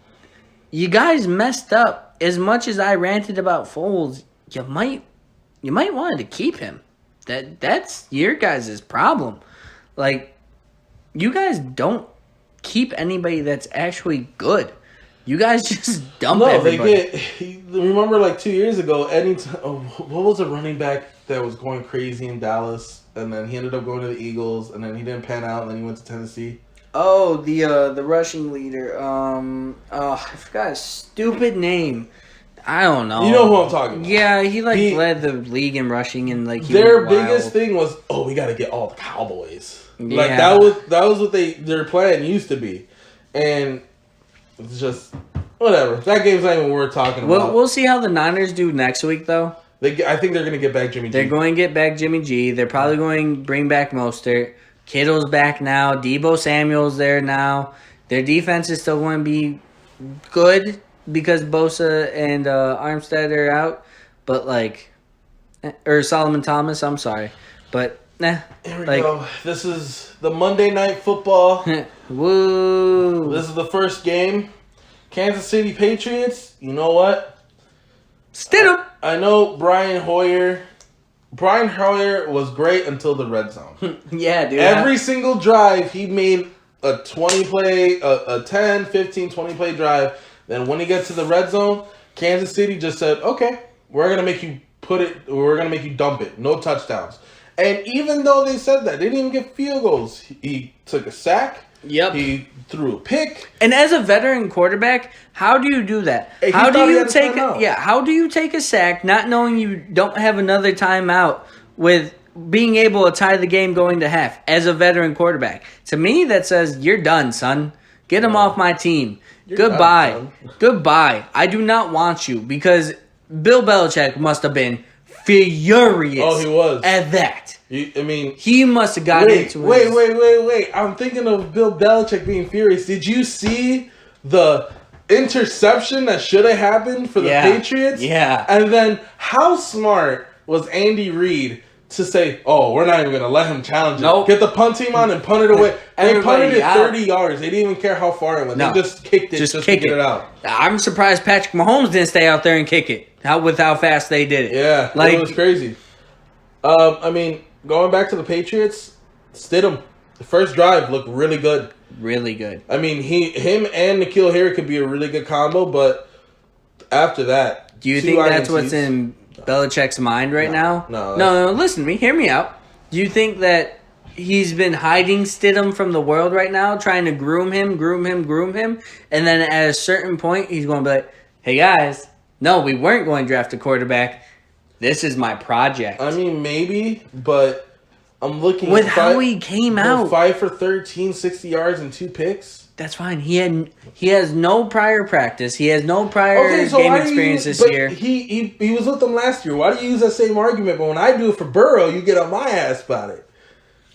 you guys messed up. As much as I ranted about Foles, you might want to keep him. That's your guys' problem. Like, you guys don't keep anybody that's actually good. You guys just dump everybody. Remember, like 2 years ago, what was a running back that was going crazy in Dallas, and then he ended up going to the Eagles, and then he didn't pan out, and then he went to Tennessee. Oh, the rushing leader. I forgot his stupid name. I don't know. You know who I'm talking about. Yeah, he led the league in rushing, and like their biggest thing was, we got to get all the Cowboys. Yeah. Like that was what their plan used to be, and it's just whatever. That game's not even worth talking about. We'll see how the Niners do next week, though. I think they're going to get back Jimmy G. They're going to get back Jimmy G. They're probably going to bring back Mostert. Kittle's back now. Deebo Samuel's there now. Their defense is still going to be good because Bosa and Armstead are out. But, or Solomon Thomas, I'm sorry. But, Here we go. This is the Monday Night Football. Woo. This is the first game. Kansas City Patriots. You know what? Stidham. I know Brian Hoyer was great until the red zone. Yeah, dude. Every single drive, he made a 20-play, a 10, 15, 20-play drive. Then when he gets to the red zone, Kansas City just said, okay, we're going to make you dump it. No touchdowns. And even though they said that, they didn't even get field goals. He took a sack. Yep. He threw a pick. And as a veteran quarterback, how do you do that? How do you take a sack not knowing you don't have another timeout with being able to tie the game going to half as a veteran quarterback? To me, that says you're done, son. Get him off my team. Goodbye. Done, Goodbye. I do not want you because Bill Belichick must have been furious. Oh, he was. At that. He must have gotten into it. Wait. I'm thinking of Bill Belichick being furious. Did you see the interception that should have happened for the Patriots? Yeah. And then how smart was Andy Reid to say, we're not even going to let him challenge it. Nope. Get the punt team on and punt it away. They punted it 30 out. yards. They didn't even care how far it went. No. They just kicked it just to get it out. I'm surprised Patrick Mahomes didn't stay out there and kick it. With how fast they did it. Yeah, it was crazy. Going back to the Patriots, Stidham, the first drive looked really good. Really good. Him and N'Keal Harry could be a really good combo, but after that, do you think that's what's in Belichick's mind right now? No. Listen to me. Hear me out. Do you think that he's been hiding Stidham from the world right now, trying to groom him, and then at a certain point, he's going to be like, "Hey guys, no, we weren't going to draft a quarterback. This is my project." Maybe, but I'm looking with how he came out. 5 for 13, 60 yards and 2 picks. That's fine. He has no prior practice. He has no prior game experience this year. He was with them last year. Why do you use that same argument? But when I do it for Burrow, you get on my ass about it.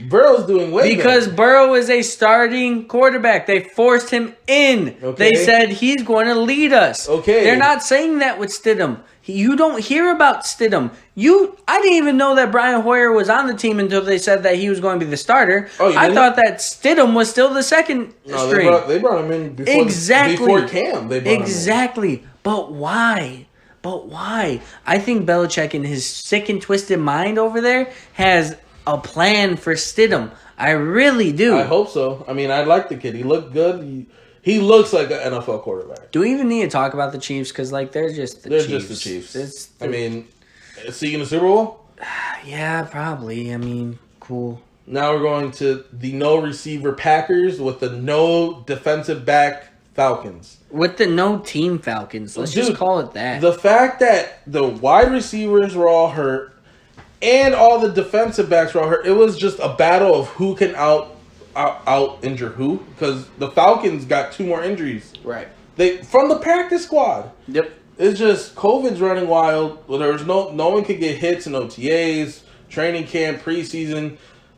Burrow's doing way because better. Burrow is a starting quarterback. They forced him in. Okay. They said he's going to lead us. Okay. They're not saying that with Stidham. You don't hear about Stidham. I didn't even know that Brian Hoyer was on the team until they said that he was going to be the starter. I thought that Stidham was still the second string. They brought him in before Cam. They brought him in. But why? I think Belichick in his sick and twisted mind over there has a plan for Stidham. I really do. I hope so. I like the kid. He looked good. He looks like an NFL quarterback. Do we even need to talk about the Chiefs? Because they're just the Chiefs. They're just the Chiefs. Is he in the Super Bowl? Yeah, probably. Cool. Now we're going to the no receiver Packers with the no defensive back Falcons. With the no team Falcons. Let's just call it that. The fact that the wide receivers were all hurt and all the defensive backs were all hurt, it was just a battle of who can out injure who, because the Falcons got 2 more injuries. Right. From the practice squad. Yep. It's just COVID's running wild. Well, there was no one could get hits in OTAs, training camp, preseason.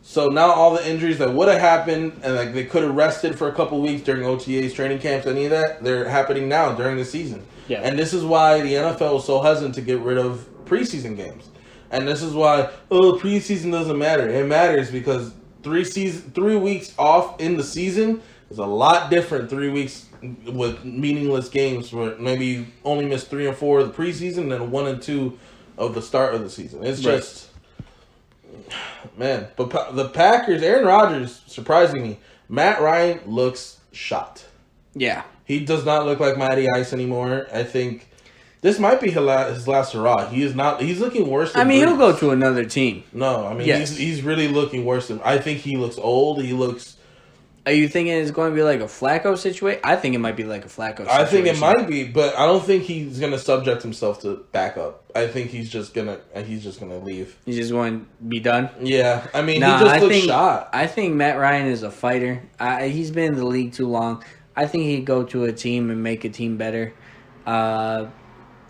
So now all the injuries that would have happened and like they could have rested for a couple weeks during OTAs, training camps, any of that, they're happening now during the season. Yeah. And this is why the NFL was so hesitant to get rid of preseason games. And this is why preseason doesn't matter. It matters because 3 weeks off in the season is a lot different. 3 weeks with meaningless games where maybe you only miss 3 or 4 of the preseason, then 1 and 2 of the start of the season. It's just. Man, but the Packers, Aaron Rodgers, surprising me. Matt Ryan looks shot. Yeah. He does not look like Matty Ice anymore. I think this might be his last hurrah. He is not. He's looking worse than he'll Brees. go to another team. No, I mean, yes. he's really looking worse than. I think he looks old. He looks. Are you thinking it's going to be like a Flacco situation? I think it might be like a Flacco situation. I think it might be, but I don't think he's going to subject himself to backup. I think he's just gonna leave. He's just going to be done? Yeah. I mean, he just looks shot. I think Matt Ryan is a fighter. He's been in the league too long. I think he'd go to a team and make a team better.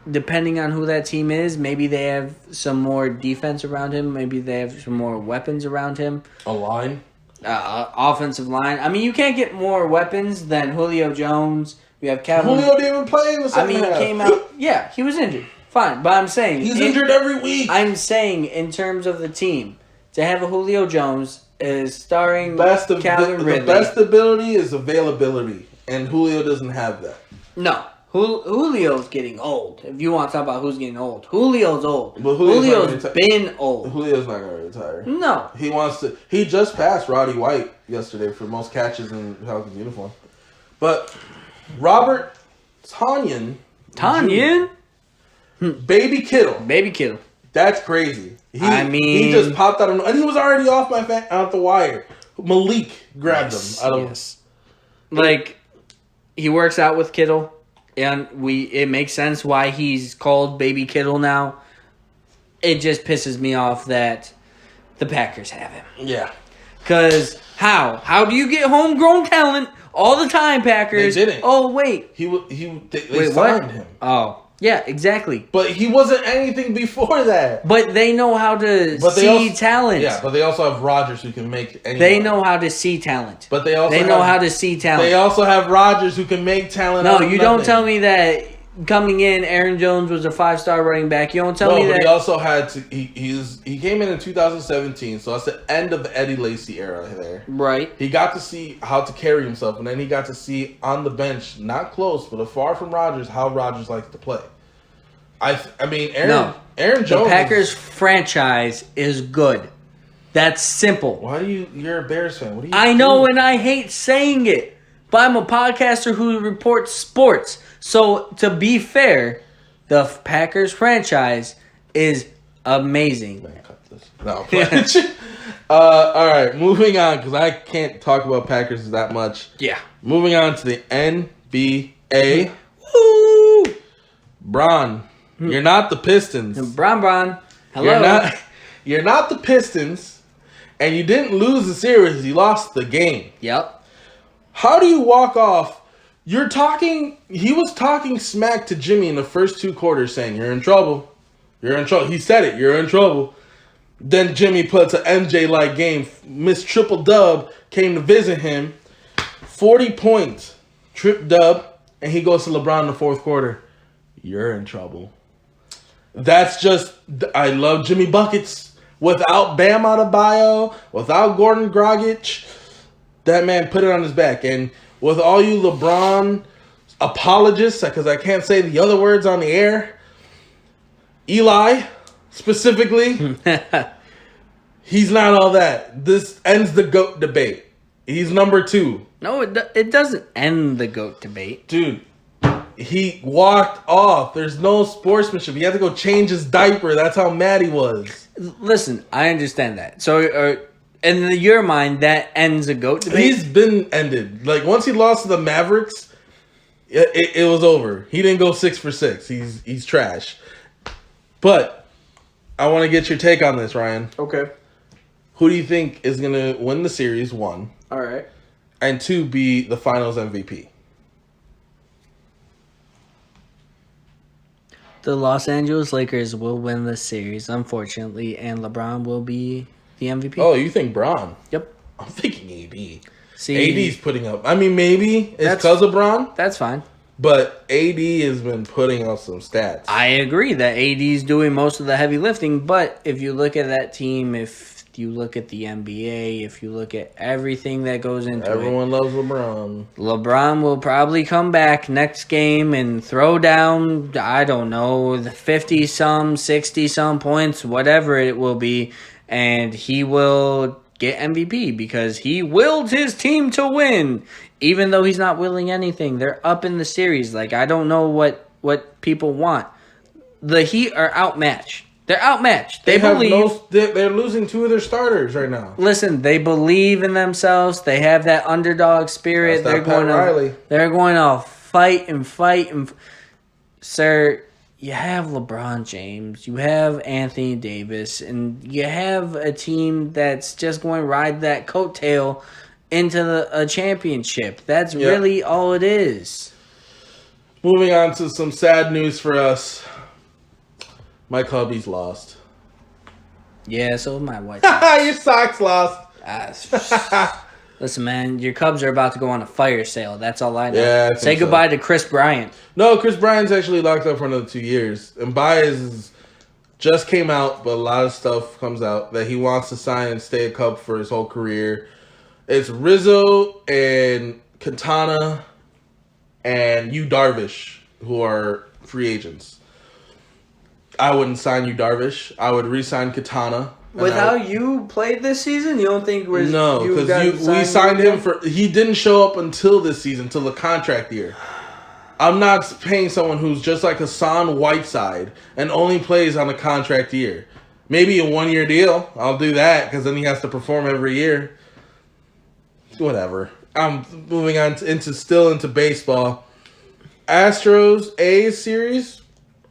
Depending on who that team is, maybe they have some more defense around him. Maybe they have some more weapons around him. A line? Offensive line. I mean, you can't get more weapons than Julio Jones. We have Calvin. Julio didn't even play in the second half. he came out. Yeah, he was injured. Fine, but I'm saying he's injured every week. I'm saying in terms of the team, to have a Julio Jones is starring Calvin Ridley. The best ability is availability, and Julio doesn't have that. No. Julio's getting old. If you want to talk about who's getting old, Julio's old. But Julio's been old. Julio's not going to retire. No. He wants to. He just passed Roddy White yesterday for most catches in Falcons uniform. But Robert Tonyan? Baby Kittle. That's crazy. He just popped out of, and he was already off out the wire. Malik grabbed him out of. Yes. Like, he works out with Kittle. And it makes sense why he's called Baby Kittle now. It just pisses me off that the Packers have him. Yeah. Because how do you get homegrown talent all the time, Packers? They didn't. Oh, wait. They signed him. Oh, yeah, exactly. But he wasn't anything before that. But they know how to see talent. Yeah, but they also have Rodgers who can make anyone. They know how to see talent. But they also know how to see talent. They also have Rodgers who can make talent. No, you don't tell me that coming in, Aaron Jones was a 5-star running back. You don't tell me that. But he also had to. He came in 2017, so that's the end of the Eddie Lacy era there. Right. He got to see how to carry himself, and then he got to see on the bench, not close, but far from Rodgers, how Rodgers likes to play. Aaron Jones. The Packers franchise is good. That's simple. Why you're a Bears fan? What do you I know, and I hate saying it, but I'm a podcaster who reports sports. So, to be fair, the Packers franchise is amazing. Cut this. No, all right, moving on, because I can't talk about Packers that much. Yeah. Moving on to the NBA. Woo! Bron. You're not the Pistons. Bron. Hello. You're not the Pistons, and you didn't lose the series. You lost the game. Yep. How do you walk off? He was talking smack to Jimmy in the first 2 quarters, saying, "You're in trouble. You're in trouble." He said it. You're in trouble. Then Jimmy puts an MJ-like game. Miss Triple Dub came to visit him. 40 points. Trip Dub. And he goes to LeBron in the 4th quarter. You're in trouble. That's just, I love Jimmy Buckets. Without Bam Adebayo, without Gordon Dragic, that man put it on his back. And with all you LeBron apologists, because I can't say the other words on the air, Eli, specifically, he's not all that. This ends the GOAT debate. He's number 2. No, it doesn't end the GOAT debate. Dude. He walked off. There's no sportsmanship. He had to go change his diaper. That's how mad he was. Listen, I understand that. So, in your mind, that ends a GOAT debate? He's been ended. Like, once he lost to the Mavericks, it was over. He didn't go 6 for 6. He's trash. But I want to get your take on this, Ryan. Okay. Who do you think is going to win the series, 1? All right. And 2, be the finals MVP? The Los Angeles Lakers will win the series, unfortunately, and LeBron will be the MVP. Oh, you think Bron? Yep. I'm thinking AD. See, AD's putting up. I mean, maybe it's because of Bron, that's fine. but AD has been putting up some stats. I agree that AD's doing most of the heavy lifting, but if you look at that team, if you look at the NBA, if you look at everything that goes into Everyone loves LeBron. LeBron will probably come back next game and throw down, I don't know, the 50-some, 60-some points, whatever it will be, and he will get MVP because he willed his team to win. Even though he's not willing anything, they're up in the series. Like, I don't know what people want. The Heat are outmatched. They're outmatched. They're losing 2 of their starters right now. Listen, they believe in themselves. They have that underdog spirit. They're going to fight and fight. Sir, you have LeBron James. You have Anthony Davis. And you have a team that's just going to ride that coattail into a championship. That's really all it is. Moving on to some sad news for us. My Cubbies lost. Yeah, so my White Sox. Your Sox lost. Listen, man, your Cubs are about to go on a fire sale. That's all I know. Yeah, Say goodbye to Chris Bryant. No, Chris Bryant's actually locked up for another 2 years. And Baez just came out, but a lot of stuff comes out that he wants to sign and stay a Cub for his whole career. It's Rizzo and Quintana and Yu Darvish who are free agents. I wouldn't sign Yu Darvish. I would re-sign Quintana. With how you played this season, you don't think we're... No, because we signed him for... He didn't show up until this season, until the contract year. I'm not paying someone who's just like Hassan Whiteside and only plays on a contract year. Maybe a 1-year deal. I'll do that because then he has to perform every year. Whatever. I'm moving on into baseball. Astros A's series.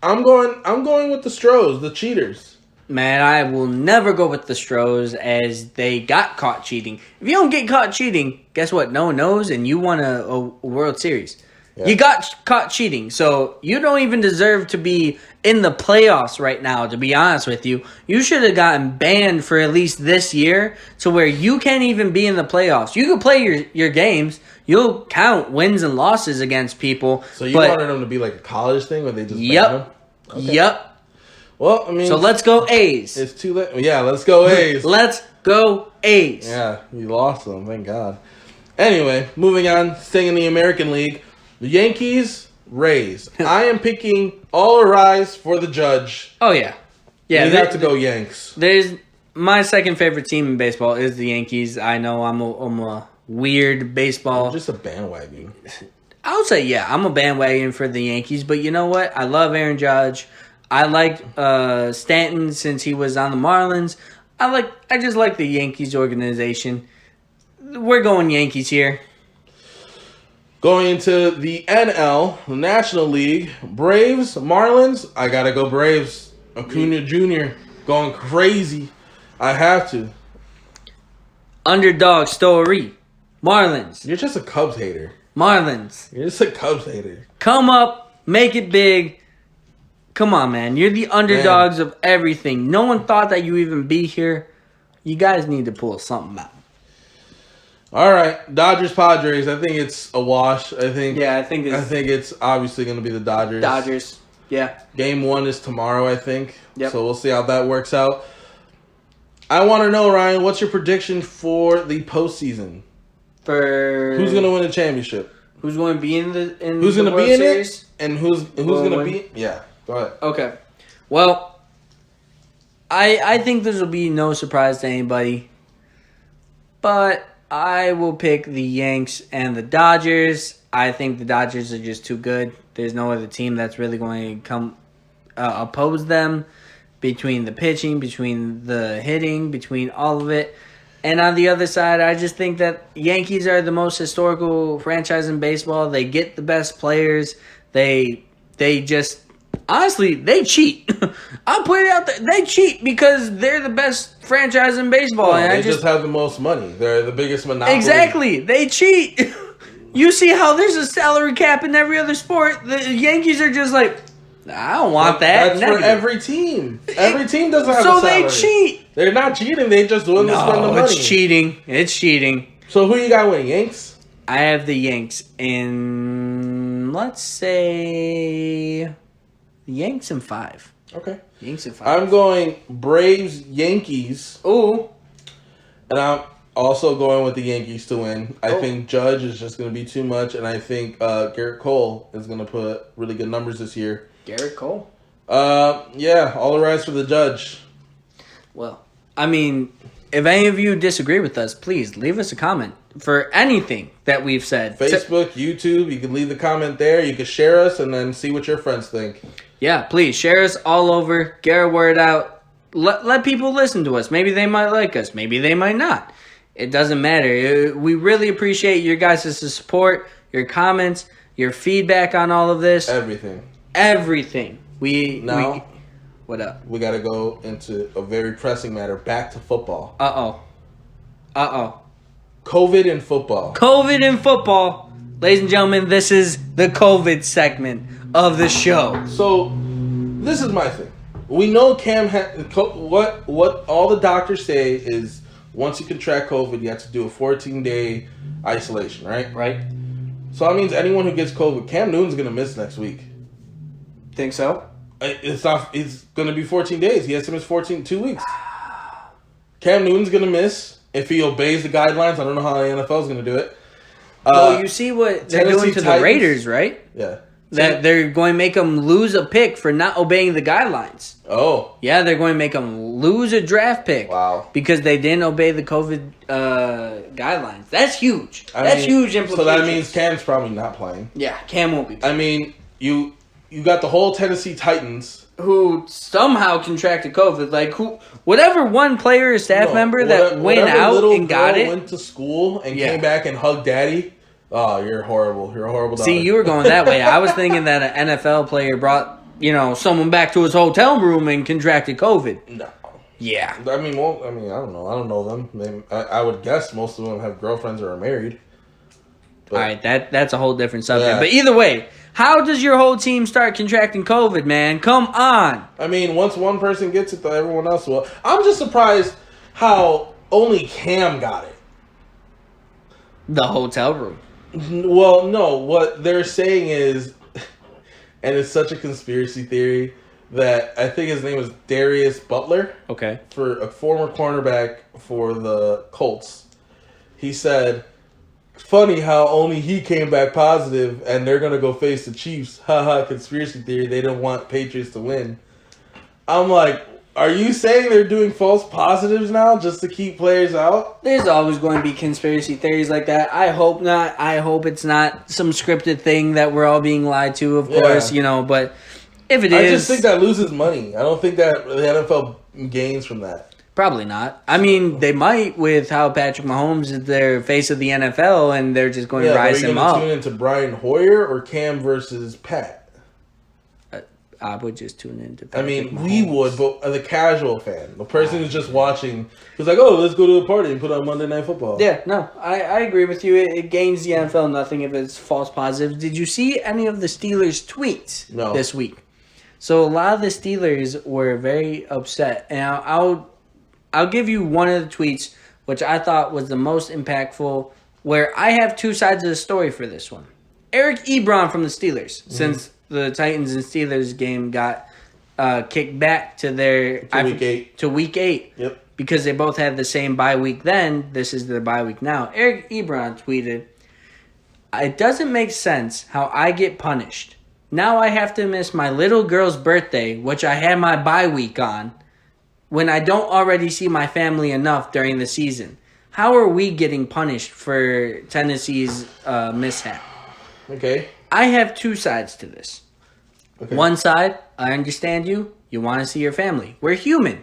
I'm going with the Stros, the cheaters. Man, I will never go with the Stros as they got caught cheating. If you don't get caught cheating, guess what? No one knows, and you won a World Series. Yeah. You got caught cheating, so you don't even deserve to be in the playoffs right now, to be honest with you. You should have gotten banned for at least this year to where you can't even be in the playoffs. You can play your games. You'll count wins and losses against people. So you wanted them to be like a college thing where they just ban them? Okay. Yep. Well, I mean... So let's go A's. It's too late. Yeah, let's go A's. Let's go A's. Yeah, you lost them. Thank God. Anyway, moving on. Staying in the American League. The Yankees, Rays. I am picking all arise for the judge. Oh, yeah. Yeah, you have to go Yanks. There's... My second favorite team in baseball is the Yankees. I know I'm a weird baseball... I'm just a bandwagon. I would say, yeah, I'm a bandwagon for the Yankees, but you know what? I love Aaron Judge. I like Stanton since he was on the Marlins. I just like the Yankees organization. We're going Yankees here. Going into the NL, the National League, Braves, Marlins. I gotta go Braves. Acuna Jr. going crazy. I have to. Underdog story. Marlins. You're just a Cubs hater. Marlins. You're just a Cubs hater. Come up, make it big. Come on, man. You're the underdogs of everything. No one thought that you even be here. You guys need to pull something out. All right, Dodgers Padres. I think it's a wash. I think it's obviously going to be the Dodgers. Dodgers. Yeah. Game 1 is tomorrow, I think. Yep. So we'll see how that works out. I want to know, Ryan, what's your prediction for the postseason? For who's going to win the championship? Who's going to be in the who's going to be in Series? it? And who's going to be? Yeah. Go ahead. Okay. Well, I think this will be no surprise to anybody, but I will pick the Yanks and the Dodgers. I think the Dodgers are just too good. There's no other team that's really going to come oppose them between the pitching, between the hitting, between all of it. And on the other side, I just think that Yankees are the most historical franchise in baseball. They get the best players. They just... Honestly, they cheat. I'll put it out there. They cheat because they're the best franchise in baseball. Well, they just have the most money. They're the biggest monopoly. Exactly. They cheat. You see how there's a salary cap in every other sport. The Yankees are just like, I don't want that. That's for every team. Every team doesn't have a salary. So they cheat. They're not cheating. They just doing to spend the money. It's cheating. It's cheating. So who you got winning? Yanks? I have the Yanks in, let's say, the Yanks in 5. Okay. Yanks in 5. I'm going Braves, Yankees. Ooh. And I'm also going with the Yankees to win. I think Judge is just going to be too much, and I think Garrett Cole is going to put really good numbers this year. Garrett Cole? Yeah, all the rise for the Judge. Well, I mean, if any of you disagree with us, please leave us a comment for anything that we've said. Facebook, YouTube, you can leave the comment there. You can share us and then see what your friends think. Yeah, please share us all over. Get our word out. Let people listen to us. Maybe they might like us. Maybe they might not. It doesn't matter. We really appreciate your guys' support, your comments, your feedback on all of this. Everything. What up? We got to go into a very pressing matter. Back to football. Uh-oh. COVID in football. COVID in football. Ladies and gentlemen, this is the COVID segment of the show. So, this is my thing. We know Cam what all the doctors say is once you contract COVID, you have to do a 14-day isolation, right? Right. So that means anyone who gets COVID, Cam Newton's going to miss next week. Think so? It's going to be 14 days. He has to miss 2 weeks. Cam Newton's going to miss if he obeys the guidelines. I don't know how the NFL is going to do it. Well, you see what they're doing to the Raiders, right? Yeah. That they're going to make them lose a pick for not obeying the guidelines. Oh. Yeah, they're going to make them lose a draft pick. Wow. Because they didn't obey the COVID guidelines. That's huge. That's huge implications. So that means Cam's probably not playing. Yeah, Cam won't be playing. I mean, you got the whole Tennessee Titans. Who somehow contracted COVID. Like, whatever one player or staff member that went out and got it. Went to school and came back and hugged daddy. Oh, you're horrible. You're a horrible daughter. See, you were going that way. I was thinking that an NFL player brought, someone back to his hotel room and contracted COVID. No. Yeah. I mean, I don't know. I don't know them. I would guess most of them have girlfriends or are married. But, all right, that's a whole different subject. Yeah. But either way, how does your whole team start contracting COVID, man? Come on. I mean, once one person gets it, though, everyone else will. I'm just surprised how only Cam got it. The hotel room. Well, no. What they're saying is, and it's such a conspiracy theory, that I think his name was Darius Butler. Okay. For a former cornerback for the Colts. He said, funny how only he came back positive and they're going to go face the Chiefs. Haha, conspiracy theory. They don't want Patriots to win. I'm like, are you saying they're doing false positives now just to keep players out? There's always going to be conspiracy theories like that. I hope not. I hope it's not some scripted thing that we're all being lied to, of course, but if it is... I just think that loses money. I don't think that the NFL gains from that. Probably not. I mean, they might with how Patrick Mahomes is their face of the NFL and they're just going to rise him up. Are you going to tune into Brian Hoyer or Cam versus Pat? I would just tune into Patrick Mahomes. We would, but as a casual fan, the person who's just watching, who's like, oh, let's go to a party and put on Monday Night Football. Yeah, no, I agree with you. It gains the NFL nothing if it's false positives. Did you see any of the Steelers' tweets this week? So a lot of the Steelers were very upset. And I'll give you one of the tweets, which I thought was the most impactful, where I have two sides of the story for this one. Eric Ebron from the Steelers, since the Titans and Steelers game got kicked back to week 8. Yep. Because they both had the same bye week then. This is their bye week now. Eric Ebron tweeted, "It doesn't make sense how I get punished. Now I have to miss my little girl's birthday, which I had my bye week on, when I don't already see my family enough during the season. How are we getting punished for Tennessee's mishap?" Okay. I have two sides to this. Okay. One side, I understand you. You want to see your family. We're human.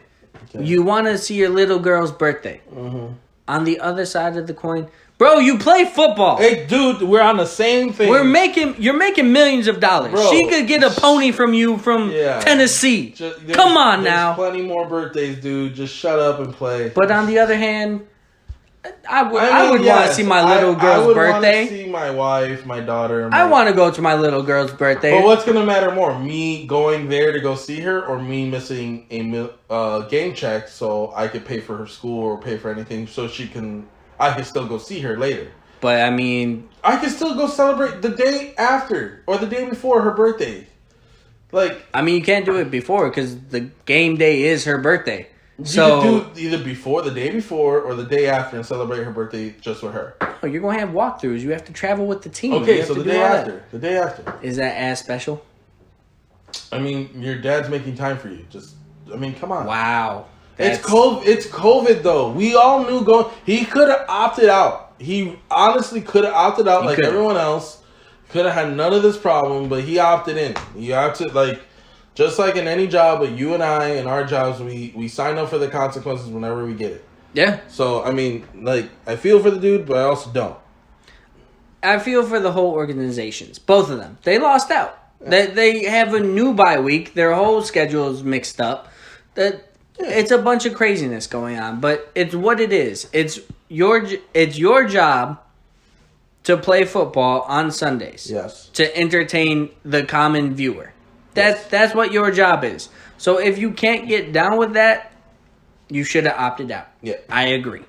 Okay. You want to see your little girl's birthday. Mm-hmm. On the other side of the coin, bro, you play football. Hey, dude, we're on the same thing. You're making millions of dollars. Bro, she could get a pony from you from Tennessee. Come on now. There's plenty more birthdays, dude. Just shut up and play. But on the other hand, I would want to see my little girl's birthday. I would want to see my wife, my daughter. I want to go to my little girl's birthday. But what's going to matter more? Me going there to go see her or me missing a game check so I could pay for her school or pay for anything so I can still go see her later. But, I mean... I can still go celebrate the day after or the day before her birthday. Like... I mean, you can't do it before because the game day is her birthday. You could do either the day before, or the day after and celebrate her birthday just with her. Oh, you're going to have walkthroughs. You have to travel with the team. Okay, so the day after. The day after. Is that as special? I mean, your dad's making time for you. Come on. Wow. It's COVID, though. We all knew he could have opted out. He honestly could have opted out like everyone else. Could have had none of this problem, but he opted in. He opted, just like in any job, but you and I, in our jobs, we sign up for the consequences whenever we get it. Yeah. So, I mean, I feel for the dude, but I also don't. I feel for the whole organizations. Both of them. They lost out. Yeah. They have a new bye week. Their whole schedule is mixed up. It's a bunch of craziness going on, but it's what it is. It's your job to play football on Sundays. Yes. To entertain the common viewer. That's what your job is. So if you can't get down with that, you should have opted out. Yeah. I agree.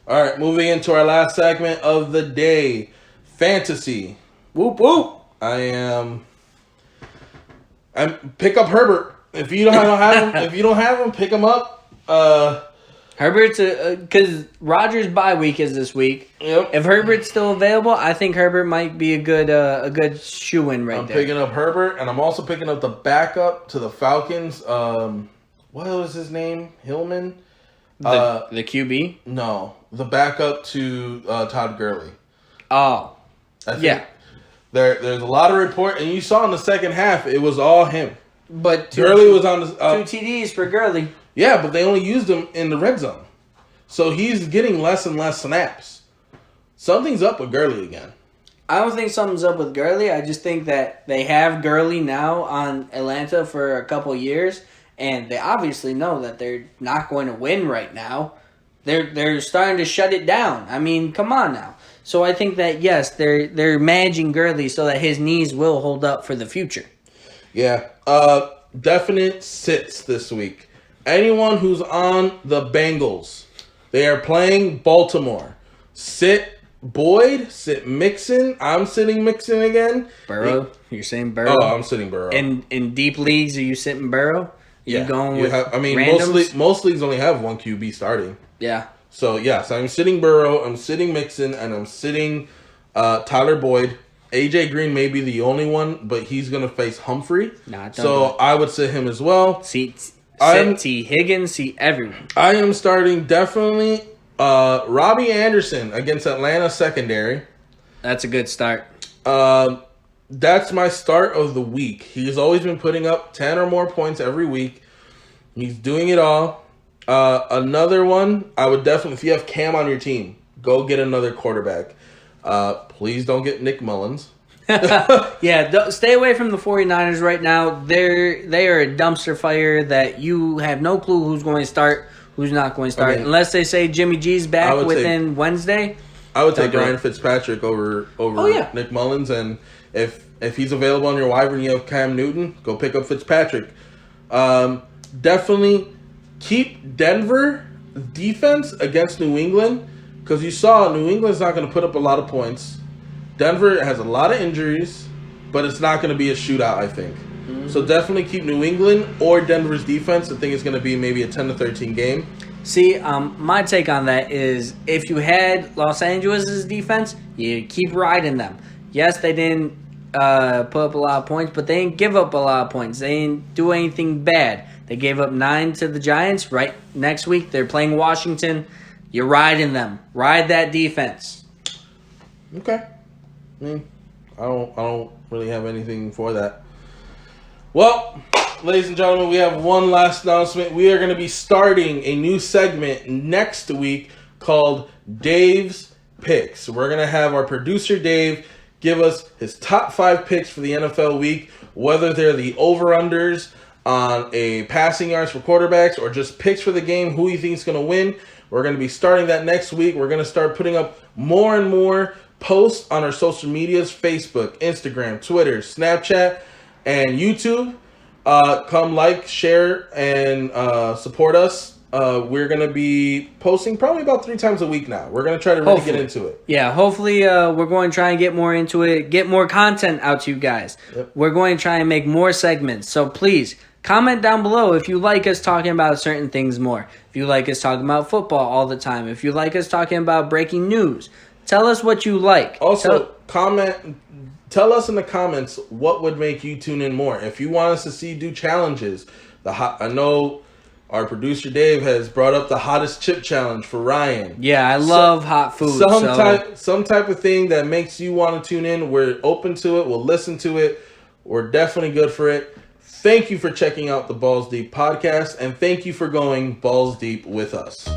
All right, moving into our last segment of the day, fantasy. Whoop whoop. I'm pick up Herbert. If you don't have him, pick him up. Herbert's because Rodgers' bye week is this week. Yep. If Herbert's still available, I think Herbert might be a good shoe-in right there. I'm picking up Herbert, and I'm also picking up the backup to the Falcons. What was his name? Hillman? The QB? No, the backup to Todd Gurley. Oh, yeah. There's a lot of report, and you saw in the second half it was all him. But Gurley was on the 2 TDs for Gurley. Yeah, but they only used him in the red zone. So he's getting less and less snaps. Something's up with Gurley again. I don't think something's up with Gurley. I just think that they have Gurley now on Atlanta for a couple years, and they obviously know that they're not going to win right now. They're starting to shut it down. I mean, come on now. So I think that, yes, they're managing Gurley so that his knees will hold up for the future. Yeah. Definite sits this week. Anyone who's on the Bengals, they are playing Baltimore. Sit Boyd, sit Mixon. I'm sitting Mixon again. Burrow? You're saying Burrow? Oh, I'm sitting Burrow. In deep leagues, are you sitting Burrow? You going with randoms? Most leagues only have one QB starting. Yeah. So, yes, I'm sitting Burrow, I'm sitting Mixon, and I'm sitting Tyler Boyd. AJ Green may be the only one, but he's going to face Humphrey. So I would sit him as well. Sit T. Higgins, see everyone. I am starting definitely Robbie Anderson against Atlanta secondary. That's a good start. That's my start of the week. He's always been putting up 10 or more points every week. He's doing it all. Another one, I would definitely, if you have Cam on your team, go get another quarterback. Please don't get Nick Mullins. Yeah, stay away from the 49ers right now. They are a dumpster fire that you have no clue who's going to start, who's not going to start. Unless they say Jimmy G's back within Wednesday. I would take Ryan Fitzpatrick over Nick Mullins, and if he's available on your waiver and you have Cam Newton, go pick up Fitzpatrick. Definitely keep Denver defense against New England, because you saw New England's not going to put up a lot of points. Denver has a lot of injuries, but it's not going to be a shootout, I think. Mm-hmm. So definitely keep New England or Denver's defense. I think it's going to be maybe a 10-13 game. See, my take on that is if you had Los Angeles' defense, you keep riding them. Yes, they didn't put up a lot of points, but they didn't give up a lot of points. They didn't do anything bad. They gave up 9 to the Giants. Right next week, they're playing Washington. You're riding them. Ride that defense. Okay. I mean, I don't really have anything for that. Well, ladies and gentlemen, we have one last announcement. We are going to be starting a new segment next week called Dave's Picks. We're going to have our producer Dave give us his top 5 picks for the NFL week, whether they're the over-unders on a passing yards for quarterbacks or just picks for the game, who he thinks is going to win. We're going to be starting that next week. We're going to start putting up more and more posts on our social medias, Facebook, Instagram, Twitter, Snapchat, and YouTube. Come like, share, and support us. We're going to be posting probably about 3 times a week now. We're going to try to really get into it. Yeah, hopefully we're going to try and get more into it, get more content out to you guys. Yep. We're going to try and make more segments. So please, comment down below if you like us talking about certain things more. If you like us talking about football all the time. If you like us talking about breaking news. Tell us what you like. Also, tell us in the comments what would make you tune in more. If you want us to see do challenges, I know our producer Dave has brought up the hottest chip challenge for Ryan. Yeah, I love hot food. Some type of thing that makes you want to tune in. We're open to it. We'll listen to it. We're definitely good for it. Thank you for checking out the Ballz Deep podcast, and thank you for going Balls Deep with us.